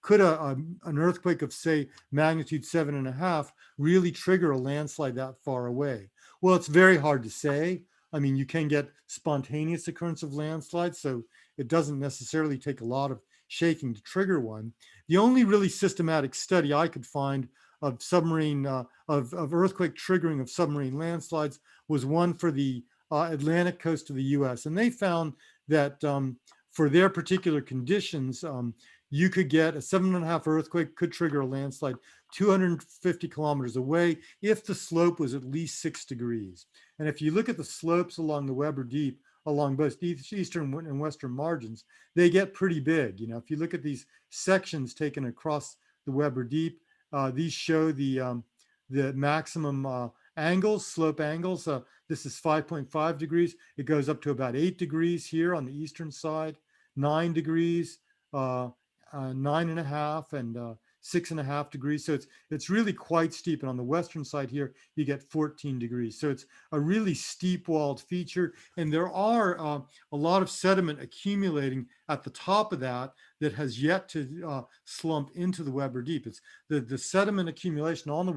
[SPEAKER 1] could an earthquake of, say, magnitude 7.5 really trigger a landslide that far away? Well, it's very hard to say. I mean, you can get spontaneous occurrence of landslides, so it doesn't necessarily take a lot of shaking to trigger one. The only really systematic study I could find of submarine, of earthquake triggering of submarine landslides was one for the Atlantic coast of the US. And they found that for their particular conditions, you could get a 7.5 earthquake could trigger a landslide 250 kilometers away if the slope was at least 6 degrees. And if you look at the slopes along the Weber Deep, along both eastern and western margins, they get pretty big. You know, if you look at these sections taken across the Weber Deep, these show the maximum angles, slope angles. This is 5.5 degrees. It goes up to about 8 degrees here on the eastern side, 9 degrees, 9.5, and 6.5 degrees. So it's really quite steep. And on the western side here, you get 14 degrees. So it's a really steep walled feature. And there are a lot of sediment accumulating at the top of that that has yet to slump into the Weber Deep. It's the sediment accumulation on the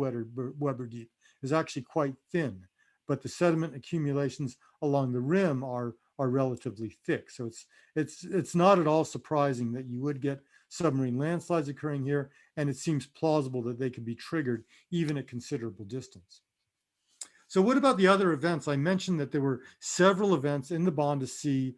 [SPEAKER 1] Weber Deep is actually quite thin, but the sediment accumulations along the rim are relatively thick. So it's not at all surprising that you would get submarine landslides occurring here, and it seems plausible that they could be triggered even at considerable distance. So what about the other events? I mentioned that there were several events in the Banda Sea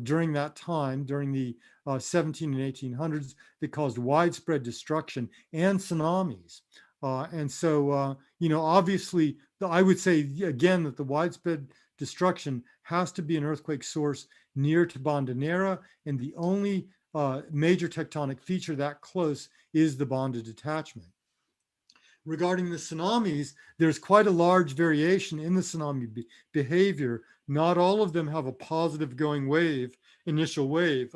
[SPEAKER 1] during that time, during the 17 and 1800s, that caused widespread destruction and tsunamis. And so, obviously, I would say again that the widespread destruction has to be an earthquake source near to Bandanera, and the only major tectonic feature that close is the Banda detachment. Regarding the tsunamis, there's quite a large variation in the tsunami behavior. Not all of them have a positive going wave, initial wave.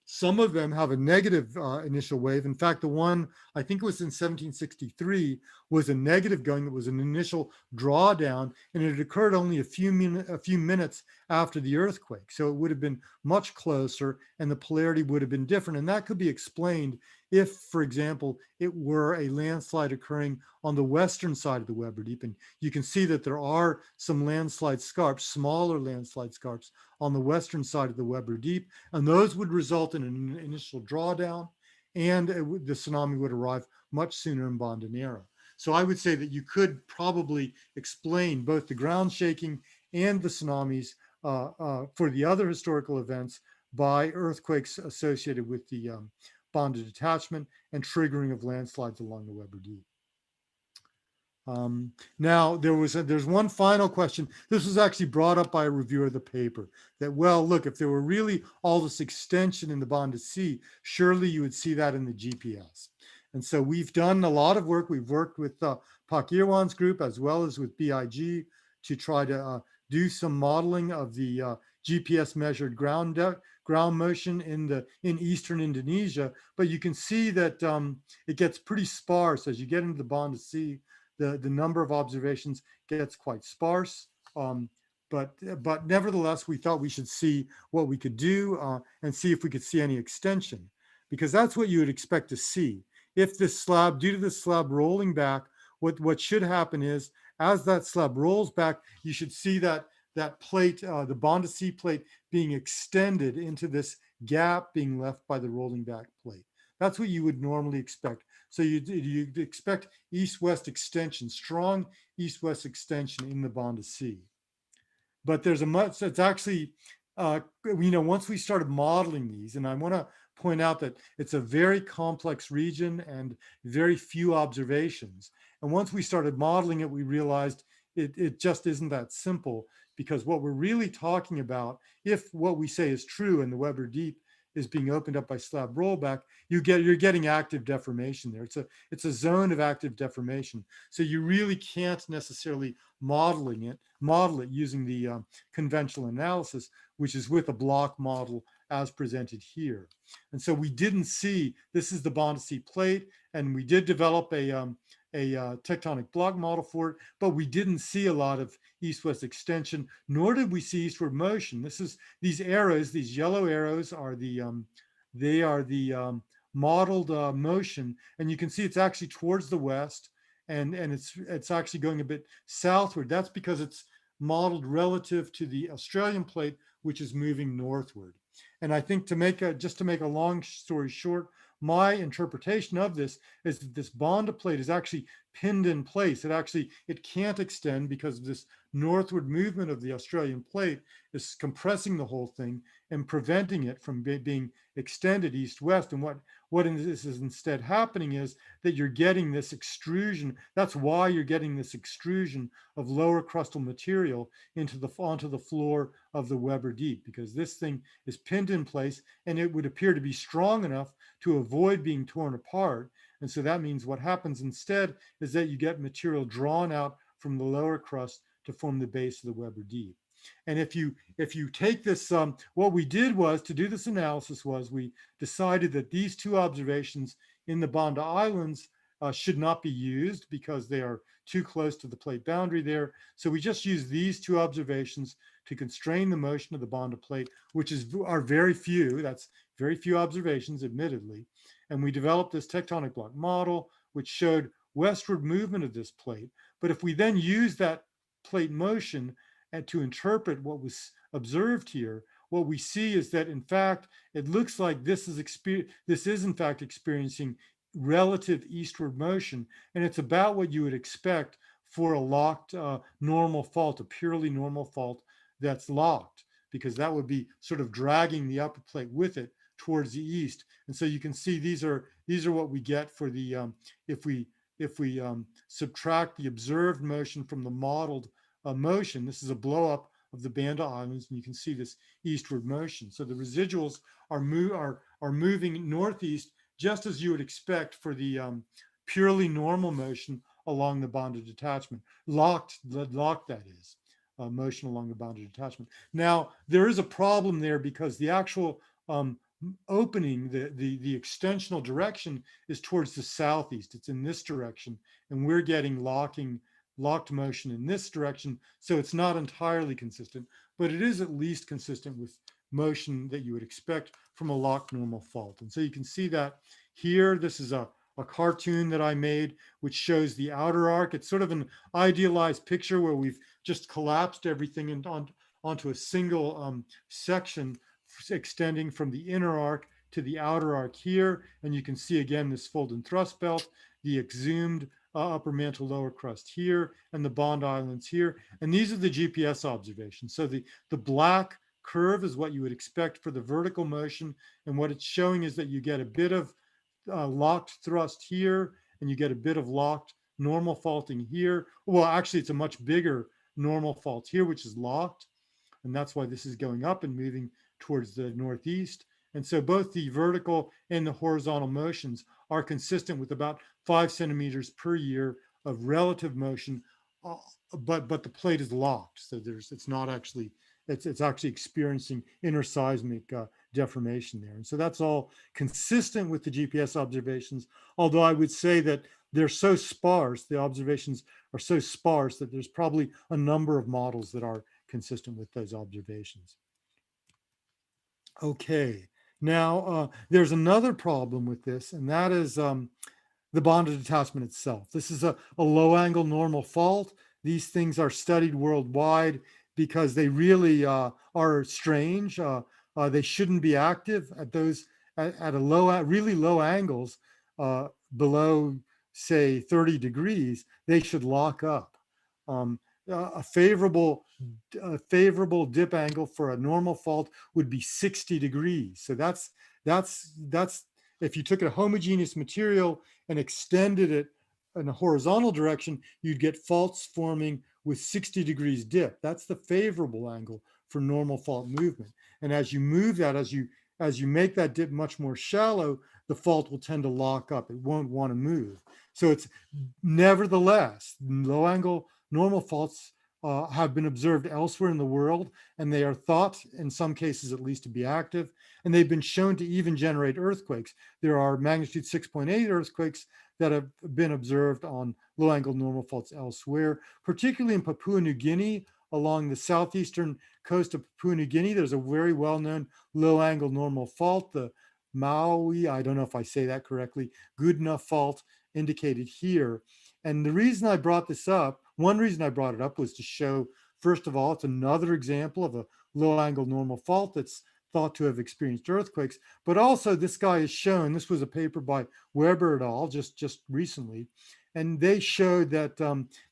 [SPEAKER 1] Some of them have a negative initial wave. In fact, the one, I think it was in 1763, was a negative going. It was an initial drawdown, and it occurred only a few minutes after the earthquake. So it would have been much closer, and the polarity would have been different. And that could be explained if, for example, it were a landslide occurring on the western side of the Weber Deep. And you can see that there are some landslide scarps, smaller landslide scarps, on the western side of the Weber Deep, and those would result in an initial drawdown, and the tsunami would arrive much sooner in Bandanera. So I would say that you could probably explain both the ground shaking and the tsunamis for the other historical events by earthquakes associated with the Banda detachment and triggering of landslides along the Weber Deep. Now, there's one final question. This was actually brought up by a reviewer of the paper that, well, look, if there were really all this extension in the Banda Sea, surely you would see that in the GPS. And so we've done a lot of work. We've worked with Pak Irwan's group as well as with BIG to try to do some modeling of the GPS measured ground motion in eastern Indonesia. But you can see that it gets pretty sparse as you get into the Banda Sea. The number of observations gets quite sparse, but nevertheless, we thought we should see what we could do and see if we could see any extension, because that's what you would expect to see. If this slab, due to this slab rolling back, what should happen is, as that slab rolls back, you should see that plate, the Banda Sea plate, being extended into this gap being left by the rolling back plate. That's what you would normally expect. So you'd expect east-west extension, strong east-west extension in the Banda Sea. But there's it's actually, once we started modeling these, and I want to point out that it's a very complex region and very few observations. And once we started modeling it, we realized it just isn't that simple, because what we're really talking about, if what we say is true and the Weber Deep is being opened up by slab rollback, you're getting active deformation there. It's a zone of active deformation. So you really can't necessarily model it using the conventional analysis, which is with a block model as presented here. And so we didn't see, this is the Banda Sea plate, and we did develop a tectonic block model for it, but we didn't see a lot of east-west extension, nor did we see eastward motion. These arrows, these yellow arrows are the modeled motion, and you can see it's actually towards the west, and it's actually going a bit southward. That's because it's modeled relative to the Australian plate, which is moving northward. And I think just to make a long story short, my interpretation of this is that this Banda plate is actually pinned in place. It can't extend because this northward movement of the Australian plate is compressing the whole thing and preventing it from being extended east-west. And what is instead happening is that you're getting this extrusion. That's why you're getting this extrusion of lower crustal material onto the floor of the Weber Deep, because this thing is pinned in place and it would appear to be strong enough to avoid being torn apart. And so that means what happens instead is that you get material drawn out from the lower crust to form the base of the Weber Deep. And if you take this, what we did was, to do this analysis, was we decided that these two observations in the Banda Islands should not be used because they are too close to the plate boundary there. So we just use these two observations to constrain the motion of the Banda plate, which are very few. That's very few observations, admittedly. And we developed this tectonic block model, which showed westward movement of this plate. But if we then use that plate motion and to interpret what was observed here, what we see is that in fact it looks like this is in fact experiencing relative eastward motion, and it's about what you would expect for a locked normal fault, a purely normal fault that's locked, because that would be sort of dragging the upper plate with it towards the east. And so you can see these are what we get for the if we subtract the observed motion from the modeled motion. This is a blow up of the Banda Islands, and you can see this eastward motion. So the residuals are moving northeast, just as you would expect for the purely normal motion along the Banda detachment, locked that is. Motion along the Banda detachment. Now there is a problem there because the actual opening, the extensional direction is towards the southeast. It's in this direction, and we're getting locked motion in this direction. So it's not entirely consistent, but it is at least consistent with motion that you would expect from a locked normal fault. And so you can see that here. This is a cartoon that I made, which shows the outer arc. It's sort of an idealized picture where we've just collapsed everything onto a single section extending from the inner arc to the outer arc here. And you can see again this fold and thrust belt, the exhumed upper mantle lower crust here, and the Banda Islands here. And these are the GPS observations. So the black curve is what you would expect for the vertical motion. And what it's showing is that you get a bit of locked thrust here, and you get a bit of locked normal faulting here. Well, actually, it's a much bigger normal fault here, which is locked. And that's why this is going up and moving towards the northeast. And so both the vertical and the horizontal motions are consistent with about 5 centimeters per year of relative motion, but the plate is locked. So it's not actually, it's actually experiencing interseismic deformation there. And so that's all consistent with the GPS observations, although I would say that they're so sparse, the observations are so sparse that there's probably a number of models that are consistent with those observations. Okay, now there's another problem with this, and that is the Banda detachment itself. This is a low angle normal fault. These things are studied worldwide because they really are strange. They shouldn't be active at those at a really low angles below, say, 30 degrees. They should lock up. A favorable dip angle for a normal fault would be 60 degrees. So that's if you took a homogeneous material and extended it in a horizontal direction, you'd get faults forming with 60 degrees dip. That's the favorable angle for normal fault movement. And as you move that, as you make that dip much more shallow, the fault will tend to lock up. It won't want to move. So it's nevertheless, low angle normal faults have been observed elsewhere in the world, and they are thought, in some cases at least, to be active, and they've been shown to even generate earthquakes. There are magnitude 6.8 earthquakes that have been observed on low angle normal faults elsewhere, particularly in Papua New Guinea. Along the southeastern coast of Papua New Guinea, there's a very well-known low angle normal fault, the Maui, I don't know if I say that correctly, Goodna fault, indicated here. And the reason I brought this up, one reason I brought it up was to show, first of all, it's another example of a low angle normal fault that's thought to have experienced earthquakes. But also this guy has shown, this was a paper by Weber et al. just recently, and they showed that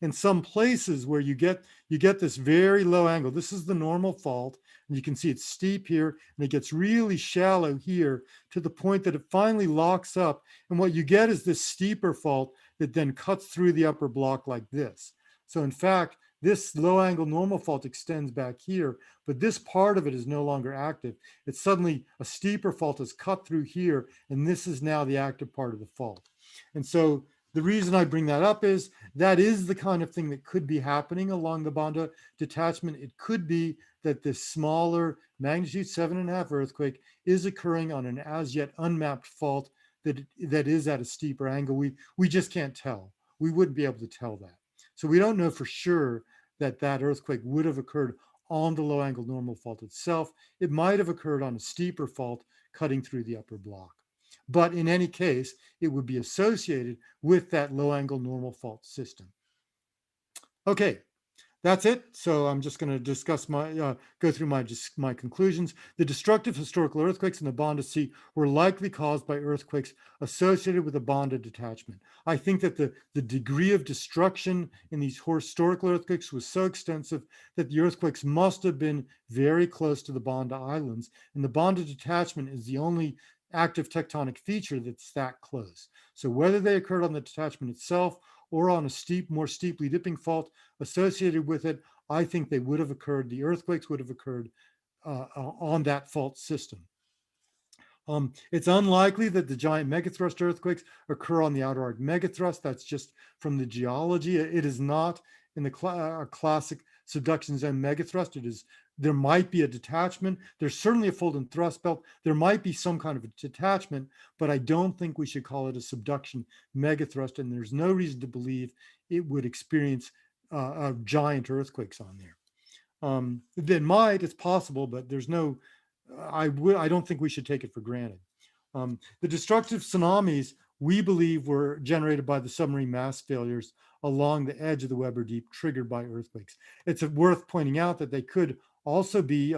[SPEAKER 1] in some places where you get this very low angle, this is the normal fault, and you can see it's steep here, and it gets really shallow here to the point that it finally locks up. And what you get is this steeper fault that then cuts through the upper block like this. So in fact, this low angle normal fault extends back here, but this part of it is no longer active. It's suddenly a steeper fault is cut through here, and this is now the active part of the fault. And so the reason I bring that up is that is the kind of thing that could be happening along the Banda detachment. It could be that this smaller magnitude 7.5 earthquake is occurring on an as yet unmapped fault that is at a steeper angle. We just can't tell. We wouldn't be able to tell that. So we don't know for sure that that earthquake would have occurred on the low angle normal fault itself. It might have occurred on a steeper fault cutting through the upper block. But in any case, it would be associated with that low angle normal fault system. Okay, that's it. So I'm just going to discuss go through my conclusions. The destructive historical earthquakes in the Banda Sea were likely caused by earthquakes associated with the Banda detachment. I think that the degree of destruction in these historical earthquakes was so extensive that the earthquakes must have been very close to the Banda Islands, and the Banda detachment is the only active tectonic feature that's that close. So whether they occurred on the detachment itself or on a more steeply dipping fault associated with it, I think they would have occurred, the earthquakes would have occurred on that fault system. It's unlikely that the giant megathrust earthquakes occur on the outer arc megathrust. That's just from the geology. It is not in the classic subduction zone megathrust. There might be a detachment. There's certainly a fold and thrust belt. There might be some kind of a detachment, but I don't think we should call it a subduction megathrust. And there's no reason to believe it would experience giant earthquakes on there. It might, it's possible, but there's no, I don't think we should take it for granted. The destructive tsunamis, we believe, were generated by the submarine mass failures along the edge of the Weber Deep triggered by earthquakes. It's worth pointing out that they could also be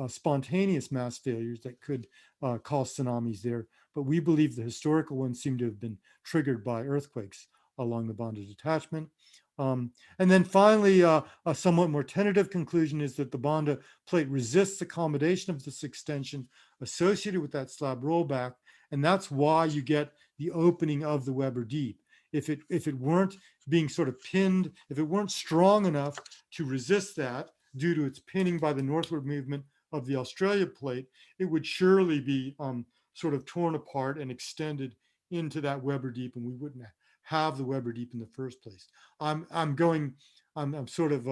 [SPEAKER 1] spontaneous mass failures that could cause tsunamis there, but we believe the historical ones seem to have been triggered by earthquakes along the Banda detachment. And then finally, a somewhat more tentative conclusion is that the Banda plate resists accommodation of this extension associated with that slab rollback, and that's why you get the opening of the Weber Deep. If it weren't being sort of pinned, if it weren't strong enough to resist that due to its pinning by the northward movement of the Australia plate, it would surely be sort of torn apart and extended into that Weber Deep, and we wouldn't have the Weber Deep in the first place. I'm sort of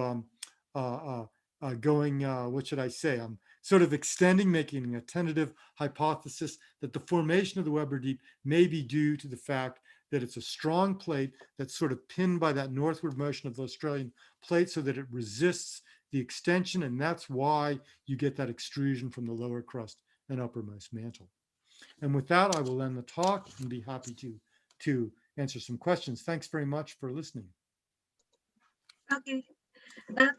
[SPEAKER 1] going, what should I say? I'm sort of extending, making a tentative hypothesis that the formation of the Weber Deep may be due to the fact that it's a strong plate that's sort of pinned by that northward motion of the Australian plate so that it resists the extension, and that's why you get that extrusion from the lower crust and uppermost mantle. And with that, I will end the talk and be happy to answer some questions. Thanks very much for listening.
[SPEAKER 3] Okay.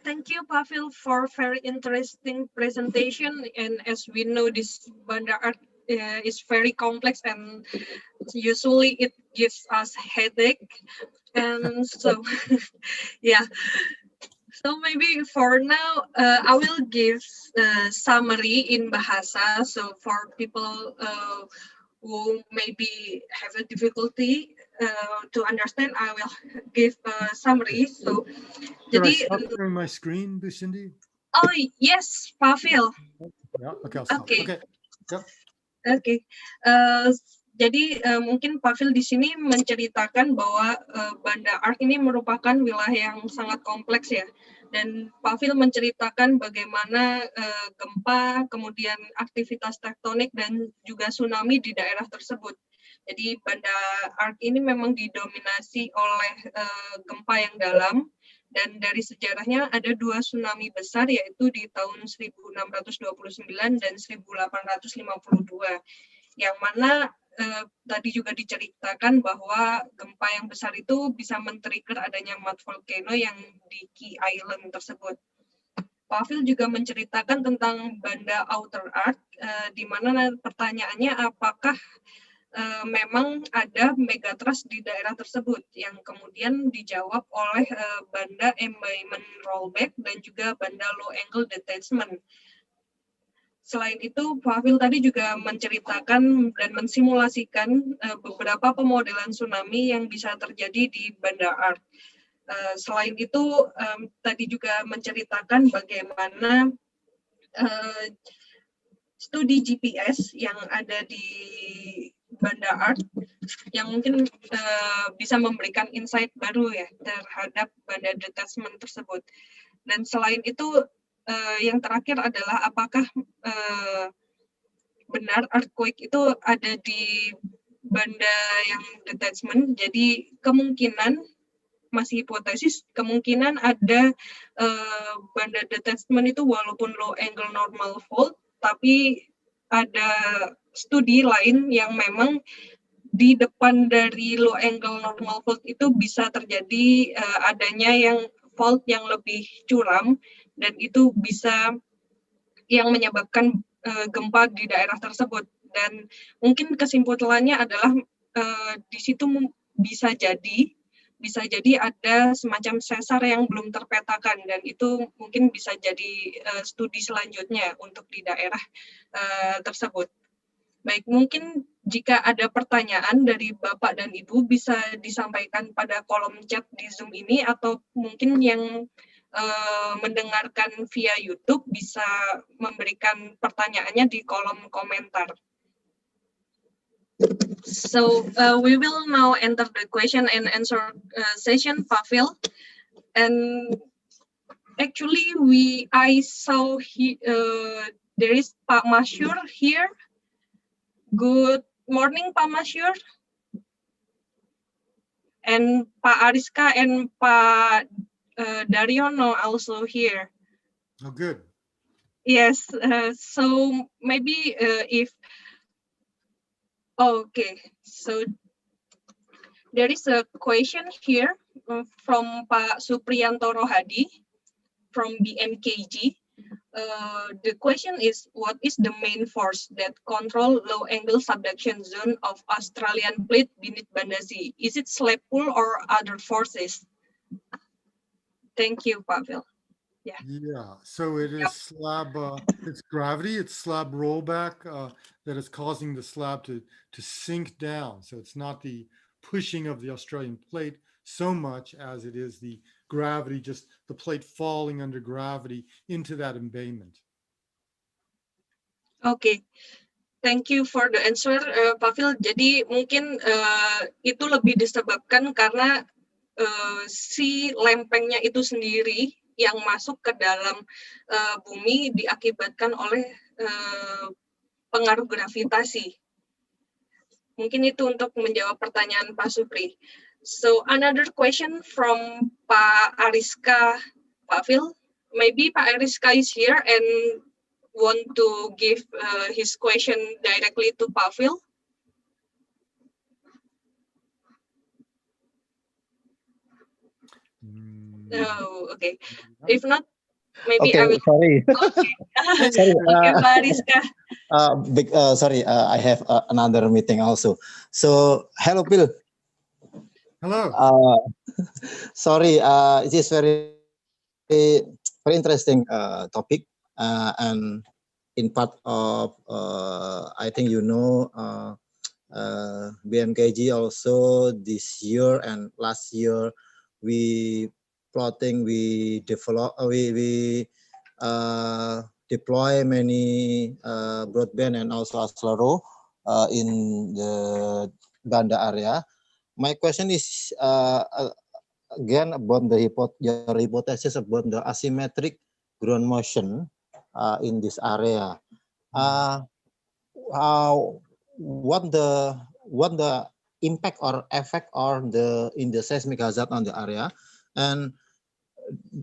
[SPEAKER 3] Thank you, Pavel, for very interesting presentation. And as we know, this Banda art is very complex, and usually it gives us headache. And so, yeah. So maybe for now, I will give summary in Bahasa. So for people who maybe have a difficulty to understand, I will give a summary. So,
[SPEAKER 1] Can I
[SPEAKER 3] jadi,
[SPEAKER 1] stop sharing my screen, Bu Cindy?
[SPEAKER 3] oh yes, Pavel.
[SPEAKER 1] Yeah, okay, I'll stop.
[SPEAKER 3] Okay.
[SPEAKER 1] Yep.
[SPEAKER 3] Oke. Jadi mungkin Pavel di sini menceritakan bahwa Banda Arc ini merupakan wilayah yang sangat kompleks ya. Dan Pavel menceritakan bagaimana gempa, kemudian aktivitas tektonik dan juga tsunami di daerah tersebut. Jadi Banda Arc ini memang didominasi oleh gempa yang dalam, dan dari sejarahnya ada dua tsunami besar, yaitu di tahun 1629 dan 1852, yang mana tadi juga diceritakan bahwa gempa yang besar itu bisa men-trigger adanya mud volcano yang di Key Island tersebut. Pavel juga menceritakan tentang Banda Outer Arc, di mana pertanyaannya apakah memang ada megatrust di daerah tersebut, yang kemudian dijawab oleh Banda Embayment Rollback dan juga Banda Low Angle Detachment. Selain itu, Pavel tadi juga menceritakan dan mensimulasikan beberapa pemodelan tsunami yang bisa terjadi di Banda Arc. Selain itu, tadi juga menceritakan bagaimana studi GPS yang ada di Banda Arc yang mungkin bisa memberikan insight baru ya terhadap Banda detachment tersebut. Dan selain itu, yang terakhir adalah apakah benar earthquake itu ada di banda yang detachment. Jadi kemungkinan masih hipotesis, kemungkinan ada banda detachment itu walaupun low angle normal fault, tapi ada studi lain yang memang di depan dari low angle normal fault itu bisa terjadi adanya yang fault yang lebih curam, dan itu bisa yang menyebabkan gempa di daerah tersebut. Dan mungkin kesimpulannya adalah di situ bisa jadi ada semacam sesar yang belum terpetakan, dan itu mungkin bisa jadi studi selanjutnya untuk di daerah tersebut. Baik, mungkin jika ada pertanyaan dari Bapak dan Ibu bisa disampaikan pada kolom chat di Zoom ini, atau mungkin yang mendengarkan via YouTube bisa memberikan pertanyaannya di kolom komentar. So we will now enter the question and answer session, Pavel. And actually, I saw there is Pak Masyur here. Good morning, Pak Masyur. And Pak Ariska and Pak Daryono also here.
[SPEAKER 1] Oh, good.
[SPEAKER 3] Yes, so maybe if, okay, so there is a question here from Pak Supriyanto Rohadi from BMKG. The question is, what is the main force that control low angle subduction zone of Australian plate beneath Banda Sea? Is it slab pull or other forces? Thank you, Pavel.
[SPEAKER 1] Yeah, so it is slab, it's gravity, it's slab rollback that is causing the slab to sink down. So it's not the pushing of the Australian plate so much as it is the gravity, just the plate falling under gravity into that embayment.
[SPEAKER 3] Okay, thank you for the answer, Pavel. Jadi mungkin itu lebih disebabkan karena si lempengnya itu sendiri yang masuk ke dalam bumi diakibatkan oleh pengaruh gravitasi. Mungkin itu untuk menjawab pertanyaan Pak Supri. So another question from Pak Ariska Pavel. Maybe Pak Ariska is here and want to give his question directly to Pavel. Oh, okay. If not, maybe
[SPEAKER 4] okay,
[SPEAKER 3] I will.
[SPEAKER 4] Sorry.
[SPEAKER 3] Okay.
[SPEAKER 4] Sorry.
[SPEAKER 3] Okay, Pak Ariska.
[SPEAKER 4] Sorry, I have another meeting also. So, hello, Bill.
[SPEAKER 1] Hello.
[SPEAKER 4] Sorry, it is very interesting topic, and in part of I think BMKG also this year and last year we deploy many broadband and also accelero in the Banda area. My question is again about your hypothesis about the asymmetric ground motion in this area. What the impact or effect in the seismic hazard on the area, and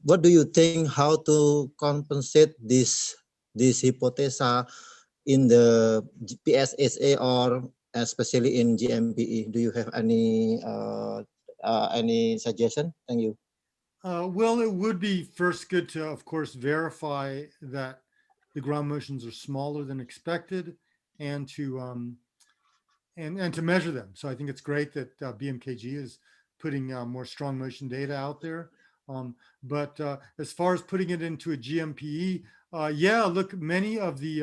[SPEAKER 4] what do you think how to compensate this hypothesis in the PSSA or especially in GMPE? Do you have any suggestion? Thank you.
[SPEAKER 1] Well, it would be first good to, of course, verify that the ground motions are smaller than expected, and to and to measure them. So I think it's great that BMKG is putting more strong motion data out there. But as far as putting it into a GMPE, yeah, look, many of the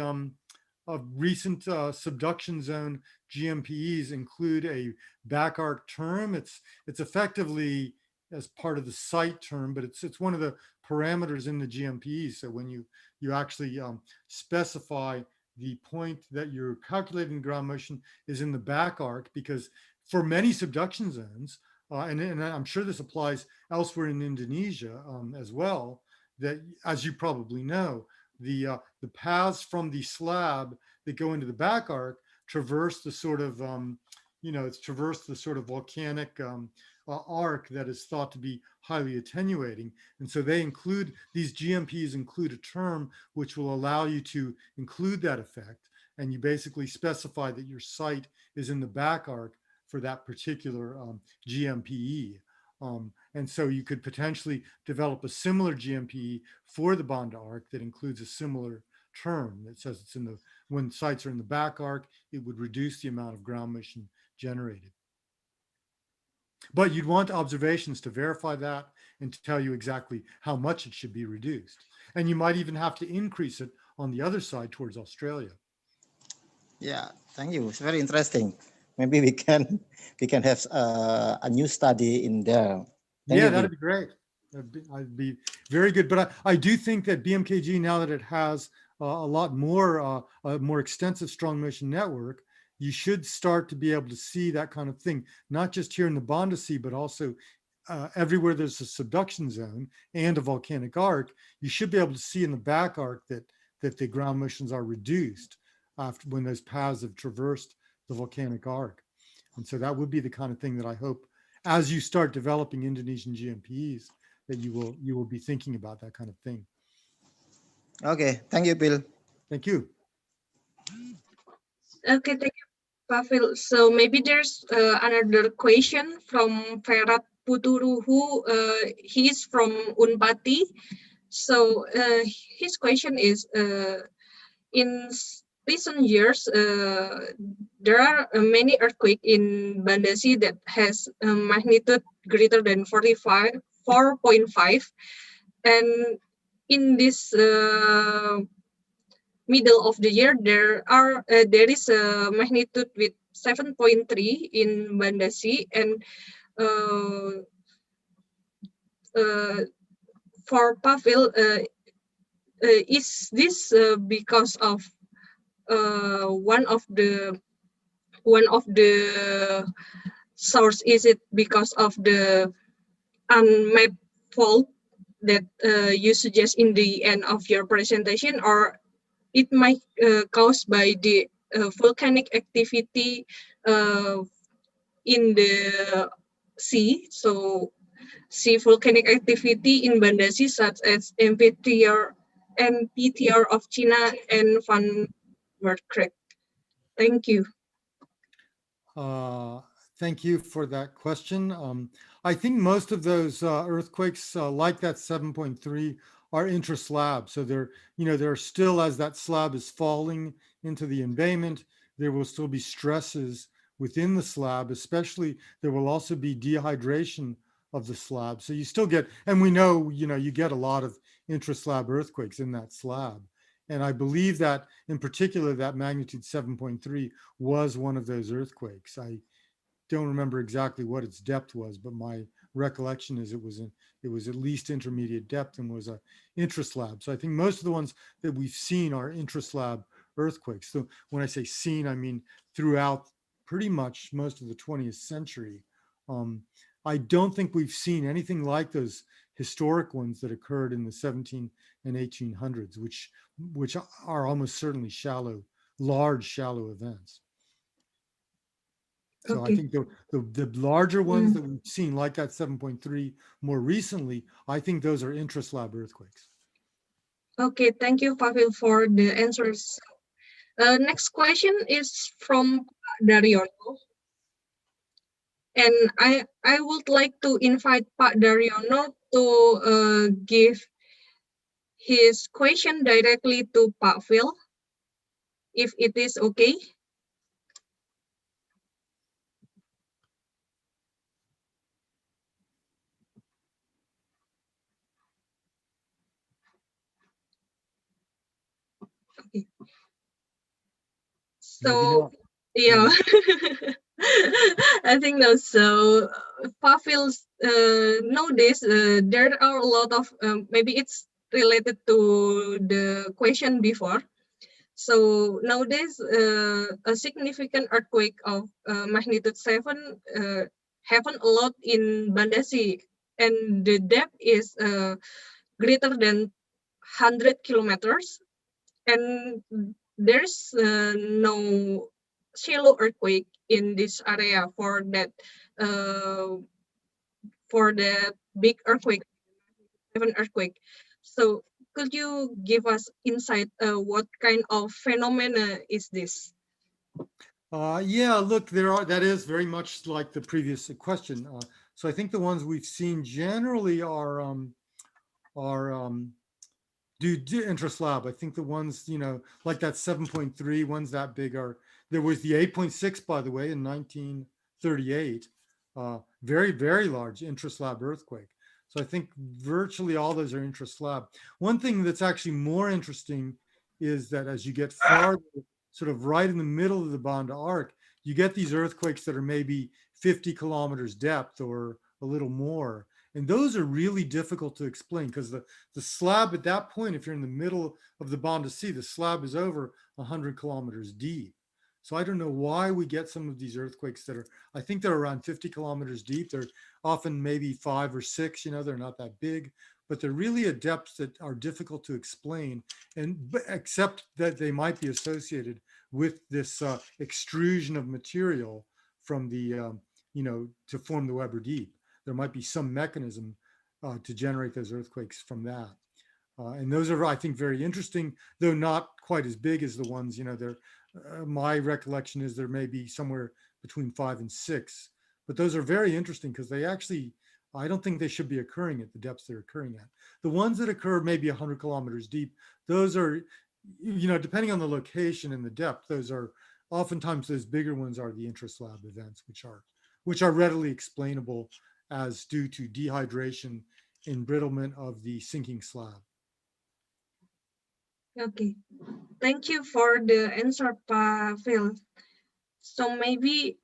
[SPEAKER 1] of recent subduction zone GMPEs include a back arc term. It's effectively as part of the site term, but it's one of the parameters in the GMPE. So when you actually specify the point that you're calculating ground motion is in the back arc, because for many subduction zones, and I'm sure this applies elsewhere in Indonesia as well, that as you probably know, the paths from the slab that go into the back arc traverse the sort of it's traversed the sort of volcanic arc that is thought to be highly attenuating. And so these GMPs include a term which will allow you to include that effect. And you basically specify that your site is in the back arc for that particular GMPE. And so you could potentially develop a similar GMPE for the Banda arc that includes a similar term that says when sites are in the back arc, it would reduce the amount of ground motion generated. But you'd want observations to verify that and to tell you exactly how much it should be reduced. And you might even have to increase it on the other side towards Australia.
[SPEAKER 4] Yeah, thank you. It's very interesting. Maybe we can have a new study in there.
[SPEAKER 1] Yeah, that'd be great. I'd be very good. But I do think that BMKG, now that it has a lot more, a more extensive strong motion network, you should start to be able to see that kind of thing, not just here in the Banda Sea, but also everywhere there's a subduction zone and a volcanic arc. You should be able to see in the back arc that the ground motions are reduced after when those paths have traversed the volcanic arc. And so that would be the kind of thing that I hope, as you start developing Indonesian GMPs, that you will be thinking about that kind of thing.
[SPEAKER 4] Okay, thank you, Bill.
[SPEAKER 1] Thank you.
[SPEAKER 3] Okay, thank you, Pavel. So maybe there's another question from Ferat Puturu, who he's from Unpati. So his question is, in recent years, there are many earthquakes in Banda Sea that has a magnitude greater than 4.5. And in this middle of the year, there is a magnitude with 7.3 in Banda Sea, and for Pavel, is this because of one of the source? Is it because of the unmapped fault that you suggest in the end of your presentation, or it might caused by the volcanic activity in the sea? So sea volcanic activity in Banda Sea, such as NPTR of China and Van Wert Crack. Thank you.
[SPEAKER 1] Thank you for that question. I think most of those earthquakes, like that 7.3, are intraslab. So they're still, as that slab is falling into the embayment, there will still be stresses within the slab. Especially, there will also be dehydration of the slab. So you still get, and we know, you get a lot of intraslab earthquakes in that slab. And I believe that, in particular, that magnitude 7.3 was one of those earthquakes. I don't remember exactly what its depth was, but my recollection is it was at least intermediate depth and was a intraslab. So I think most of the ones that we've seen are intraslab earthquakes. So when I say seen, I mean throughout pretty much most of the 20th century. I don't think we've seen anything like those historic ones that occurred in the 17 and 1800s, which are almost certainly large shallow events. So
[SPEAKER 3] Okay.
[SPEAKER 1] I think the larger ones that we've seen, like that 7.3 more recently, I think those are intraslab earthquakes.
[SPEAKER 3] Okay, thank you, Pavel, for the answers. Next question is from Daryono. And I would like to invite Pak Daryono to give his question directly to Pavel, if it is okay. Okay. So, yeah, I think no. So, Pavel, nowadays there are a lot of maybe it's related to the question before. So nowadays, a significant earthquake of magnitude 7 happen a lot in Banda Sea, and the depth is greater than 100 kilometers, and there's no shallow earthquake in this area for that big earthquake, even earthquake. So could you give us insight? What kind of phenomena is this?
[SPEAKER 1] Yeah, look, that is very much like the previous question. So I think the ones we've seen generally are due to intraslab. I think the ones, like that 7.3 ones that big there was the 8.6, by the way, in 1938, very, very large intraslab earthquake. So I think virtually all those are intraslab. One thing that's actually more interesting is that as you get farther, sort of right in the middle of the Banda arc, you get these earthquakes that are maybe 50 kilometers depth or a little more. And those are really difficult to explain because the slab at that point, if you're in the middle of the Banda Sea, the slab is over 100 kilometers deep. So I don't know why we get some of these earthquakes that are, I think they're around 50 kilometers deep. They're often maybe 5 or 6, they're not that big, but they're really at depths that are difficult to explain, and except that they might be associated with this extrusion of material from to form the Weber Deep. There might be some mechanism to generate those earthquakes from that. And those are, I think, very interesting, though not quite as big as the ones, my recollection is there may be somewhere between 5 and 6, but those are very interesting because they actually, I don't think they should be occurring at the depths they're occurring at. The ones that occur maybe 100 kilometers deep, those are, depending on the location and the depth, those are oftentimes those bigger ones are the intraslab events, which are readily explainable as due to dehydration, embrittlement of the sinking slab.
[SPEAKER 3] Okay, thank you for the answer, Pavel. So maybe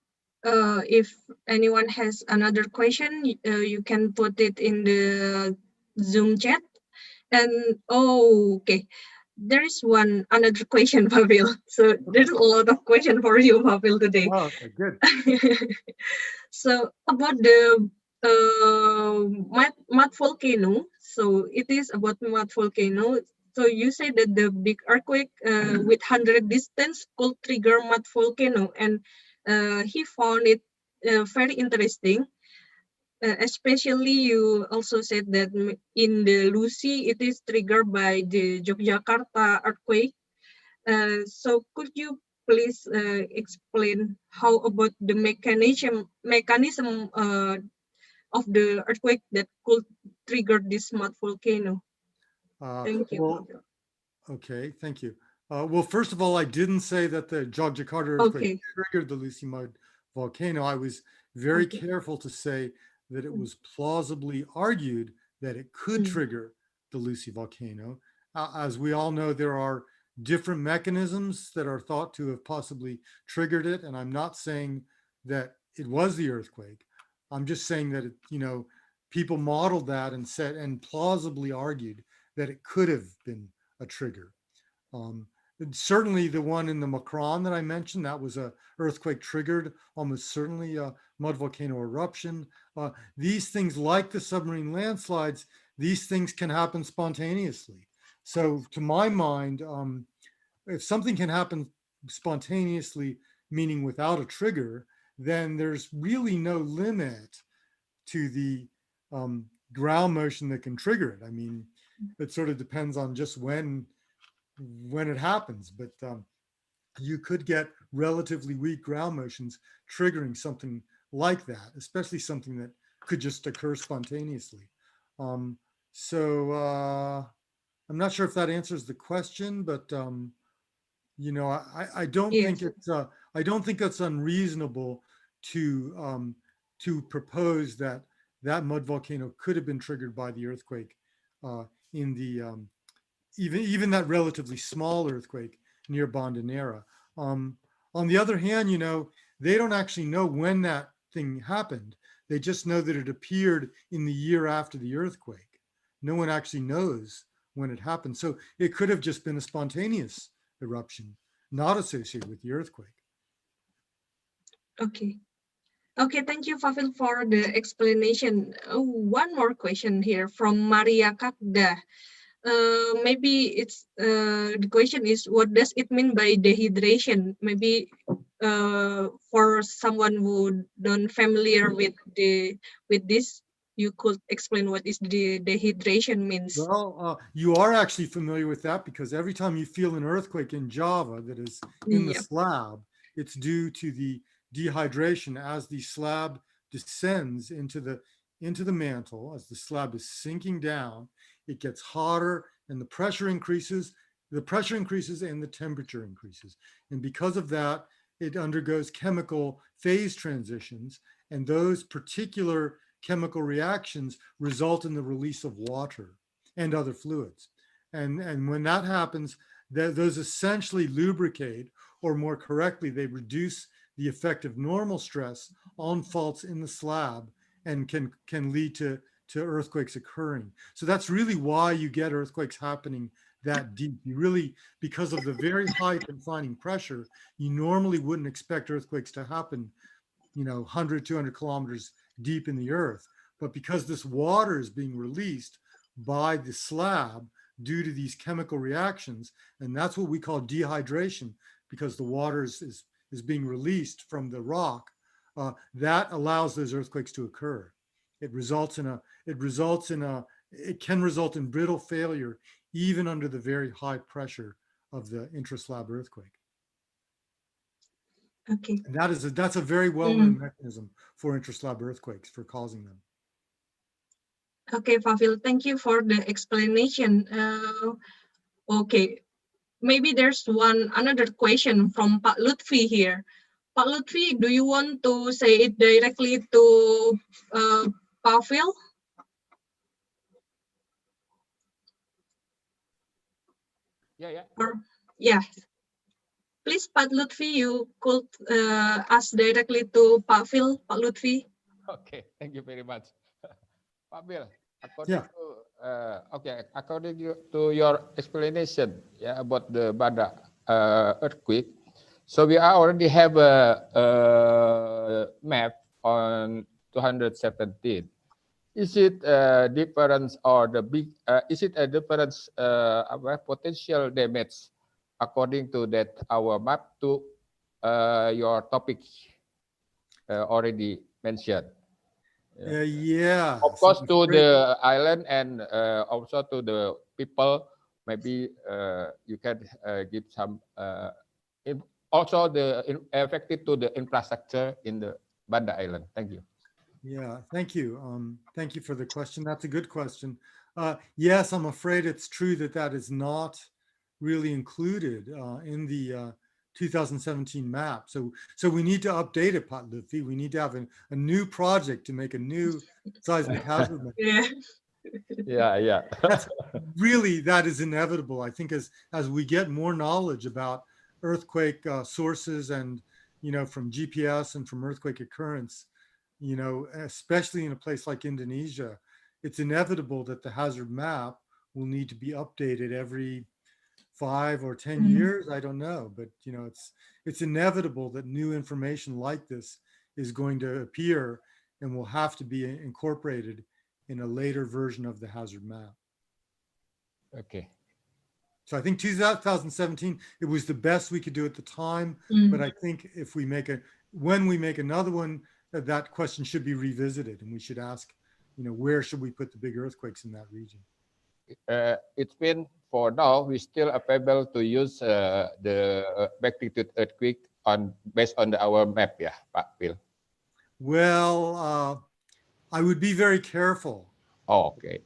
[SPEAKER 3] if anyone has another question, you can put it in the Zoom chat. And okay, there is another question, Pavel. So there's a lot of question for you, Pavel, today.
[SPEAKER 1] Oh, okay, good.
[SPEAKER 3] So about the mud volcano. So it is about mud volcano. So you say that the big earthquake with 100 distance could trigger mud volcano, and he found it very interesting. Especially, you also said that in the Lucy, it is triggered by the Yogyakarta earthquake. So could you please explain how about the mechanism of the earthquake that could trigger this mud volcano? Thank you.
[SPEAKER 1] Well, okay, thank you. Well, first of all, I didn't say that the Jogjakarta earthquake triggered the Lucy Mud volcano. I was very careful to say that it was plausibly argued that it could trigger the Lucy volcano. As we all know, there are different mechanisms that are thought to have possibly triggered it. And I'm not saying that it was the earthquake. I'm just saying that, people modeled that and said, and plausibly argued that it could have been a trigger. Certainly the one in the Macron that I mentioned, that was a earthquake triggered, almost certainly a mud volcano eruption. These things, like the submarine landslides, these things can happen spontaneously. So to my mind, if something can happen spontaneously, meaning without a trigger, then there's really no limit to the ground motion that can trigger it. I mean, it sort of depends on just when it happens, but you could get relatively weak ground motions triggering something like that, especially something that could just occur spontaneously. So I'm not sure if that answers the question, but I don't think it's unreasonable to propose that mud volcano could have been triggered by the earthquake in the even that relatively small earthquake near Bandanera. On the other hand, they don't actually know when that thing happened. They just know that it appeared in the year after the earthquake. No one actually knows when it happened. So it could have just been a spontaneous eruption, not associated with the earthquake.
[SPEAKER 3] Okay. Okay, thank you, Pavel, for the explanation. One more question here from Maria Kakda. Maybe it's the question is, what does it mean by dehydration? Maybe for someone who don't familiar with this, you could explain what is the dehydration means.
[SPEAKER 1] Well, you are actually familiar with that because every time you feel an earthquake in Java that is in the
[SPEAKER 3] Yep.
[SPEAKER 1] slab, it's due to the dehydration as the slab descends into the mantle, as the slab is sinking down, it gets hotter and the pressure increases. The pressure increases and the temperature increases. And because of that, it undergoes chemical phase transitions, and those particular chemical reactions result in the release of water and other fluids. And when that happens, those essentially lubricate, or more correctly, they reduce the effect of normal stress on faults in the slab and can lead to earthquakes occurring. So that's really why you get earthquakes happening that deep. You really, because of the very high confining pressure, you normally wouldn't expect earthquakes to happen, 100, 200 kilometers deep in the earth. But because this water is being released by the slab due to these chemical reactions, and that's what we call dehydration, because the water is being released from the rock, that allows those earthquakes to occur. It can result in brittle failure even under the very high pressure of the intraslab earthquake.
[SPEAKER 3] Okay.
[SPEAKER 1] And that's a very well-known mechanism for intraslab earthquakes, for causing them.
[SPEAKER 3] Okay, Fafil, thank you for the explanation. Okay, maybe there's another question from Pak Lutfi here. Pak Lutfi, do you want to say it directly to Fafil?
[SPEAKER 5] Yeah.
[SPEAKER 3] Yeah. Please, Pak Lutfi, you could ask directly to Fafil, Pak Lutfi.
[SPEAKER 5] Okay, thank you very much. Pak Bill,
[SPEAKER 1] Yeah.
[SPEAKER 5] according to your explanation, about the Banda earthquake, so we already have a map on 217. Is it a difference or is it a difference potential damage according to that our map to your topic already mentioned?
[SPEAKER 1] Yeah.
[SPEAKER 5] Of course, to the island and also to the people, maybe you can give some also affected to the infrastructure in the Banda Island. Thank you.
[SPEAKER 1] Yeah, thank you. Thank you for the question. That's a good question. Yes, I'm afraid it's true that is not really included in the 2017 map. So we need to update it, Pat Lutfi. We need to have a new project to make a new seismic hazard map.
[SPEAKER 5] Yeah.
[SPEAKER 1] Really, that is inevitable. I think as we get more knowledge about earthquake sources and, from GPS and from earthquake occurrence, especially in a place like Indonesia, it's inevitable that the hazard map will need to be updated every 5 or 10 years. I don't know, but it's inevitable that new information like this is going to appear and will have to be incorporated in a later version of the hazard map.
[SPEAKER 5] Okay.
[SPEAKER 1] So I think 2017, it was the best we could do at the time. But I think when we make another one, that question should be revisited, and we should ask, where should we put the big earthquakes in that region?
[SPEAKER 5] It's been, for now, we still able to use the magnitude earthquake based on our map, Pak Bill.
[SPEAKER 1] Well, I would be very careful.
[SPEAKER 5] Oh, okay.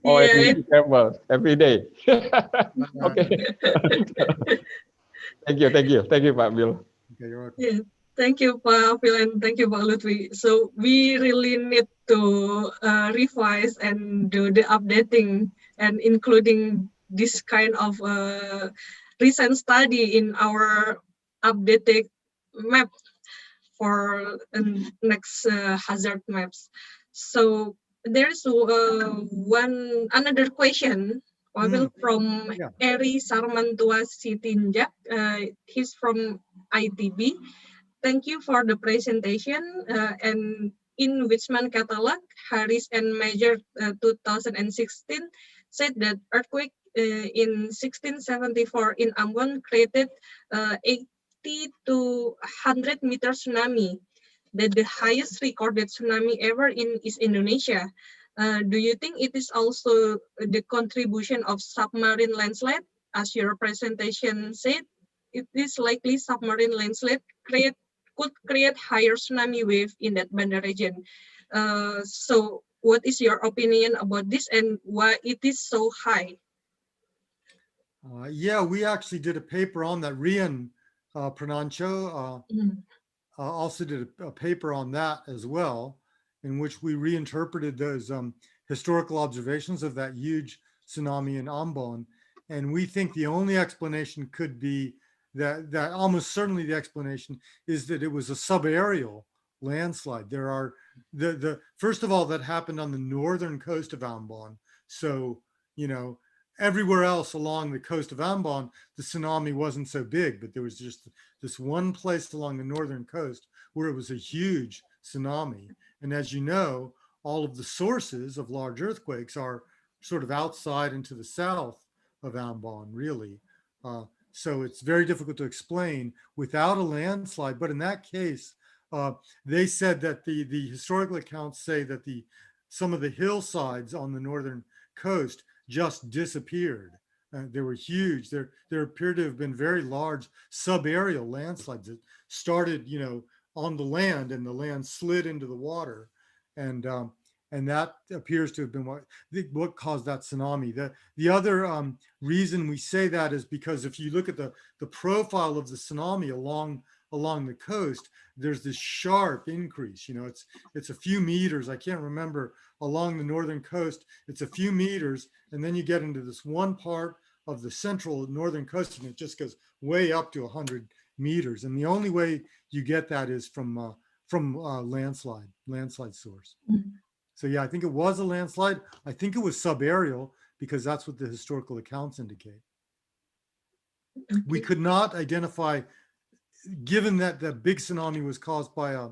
[SPEAKER 1] Really?
[SPEAKER 5] Be careful every day. Okay. Thank you, Pak Bill.
[SPEAKER 1] Okay, you're welcome.
[SPEAKER 3] Yeah, thank you, Pak Phil, and thank you, Pak Lutfi. So we really need to revise and do the updating and including this kind of recent study in our updated map for next hazard maps. So there's another question, Pavel, from Eri Sarmantua Sitinjak. He's from ITB. Thank you for the presentation. And in Wichmann catalog, Harris and Major 2016 said that earthquake in 1674 in Ambon created 80 to 100 meter tsunami. That the highest recorded tsunami ever in is Indonesia. Do you think it is also the contribution of submarine landslide? As your presentation said, it is likely submarine landslide could create higher tsunami wave in that Banda region. So what is your opinion about this and why it is so high?
[SPEAKER 1] Yeah, we actually did a paper on that. Rian Pranancho also did a paper on that as well, in which we reinterpreted those historical observations of that huge tsunami in Ambon. And we think the only explanation could be that almost certainly the explanation is that it was a subaerial landslide. There are the first of all, that happened on the northern coast of Ambon. So, you know, everywhere else along the coast of Ambon, the tsunami wasn't so big, but there was just this one place along the northern coast where it was a huge tsunami. And as you know, all of the sources of large earthquakes are sort of outside and to the south of Ambon, really. So it's very difficult to explain without a landslide. But in that case, they said that the historical accounts say that some of the hillsides on the northern coast just disappeared. They were huge. There appeared to have been very large subaerial landslides that started, you know, on the land, and the land slid into the water, and that appears to have been what caused that tsunami. The other reason we say that is because if you look at the profile of the tsunami along the coast, there's this sharp increase. You know, it's a few meters. I can't remember, along the northern coast. It's a few meters, and then you get into this one part of the central northern coast, and it just goes way up to 100 meters. And the only way you get that is from landslide source. So yeah, I think it was a landslide. I think it was subaerial because that's what the historical accounts indicate. We could not identify, given that the big tsunami was caused by a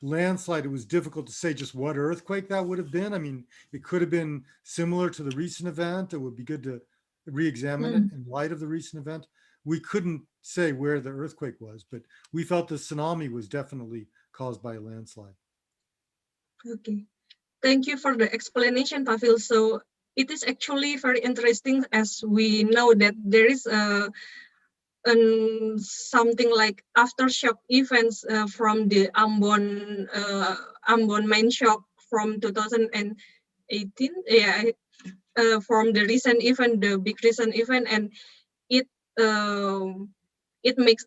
[SPEAKER 1] landslide, it was difficult to say just what earthquake that would have been. I mean, it could have been similar to the recent event. It would be good to re-examine it in light of the recent event. We couldn't say where the earthquake was, but we felt the tsunami was definitely caused by a landslide.
[SPEAKER 3] Okay. Thank you for the explanation, Pavel. So it is actually very interesting, as we know that there is something like aftershock events from the Ambon mine shock from 2018. Yeah, from the recent event, the big recent event, and it makes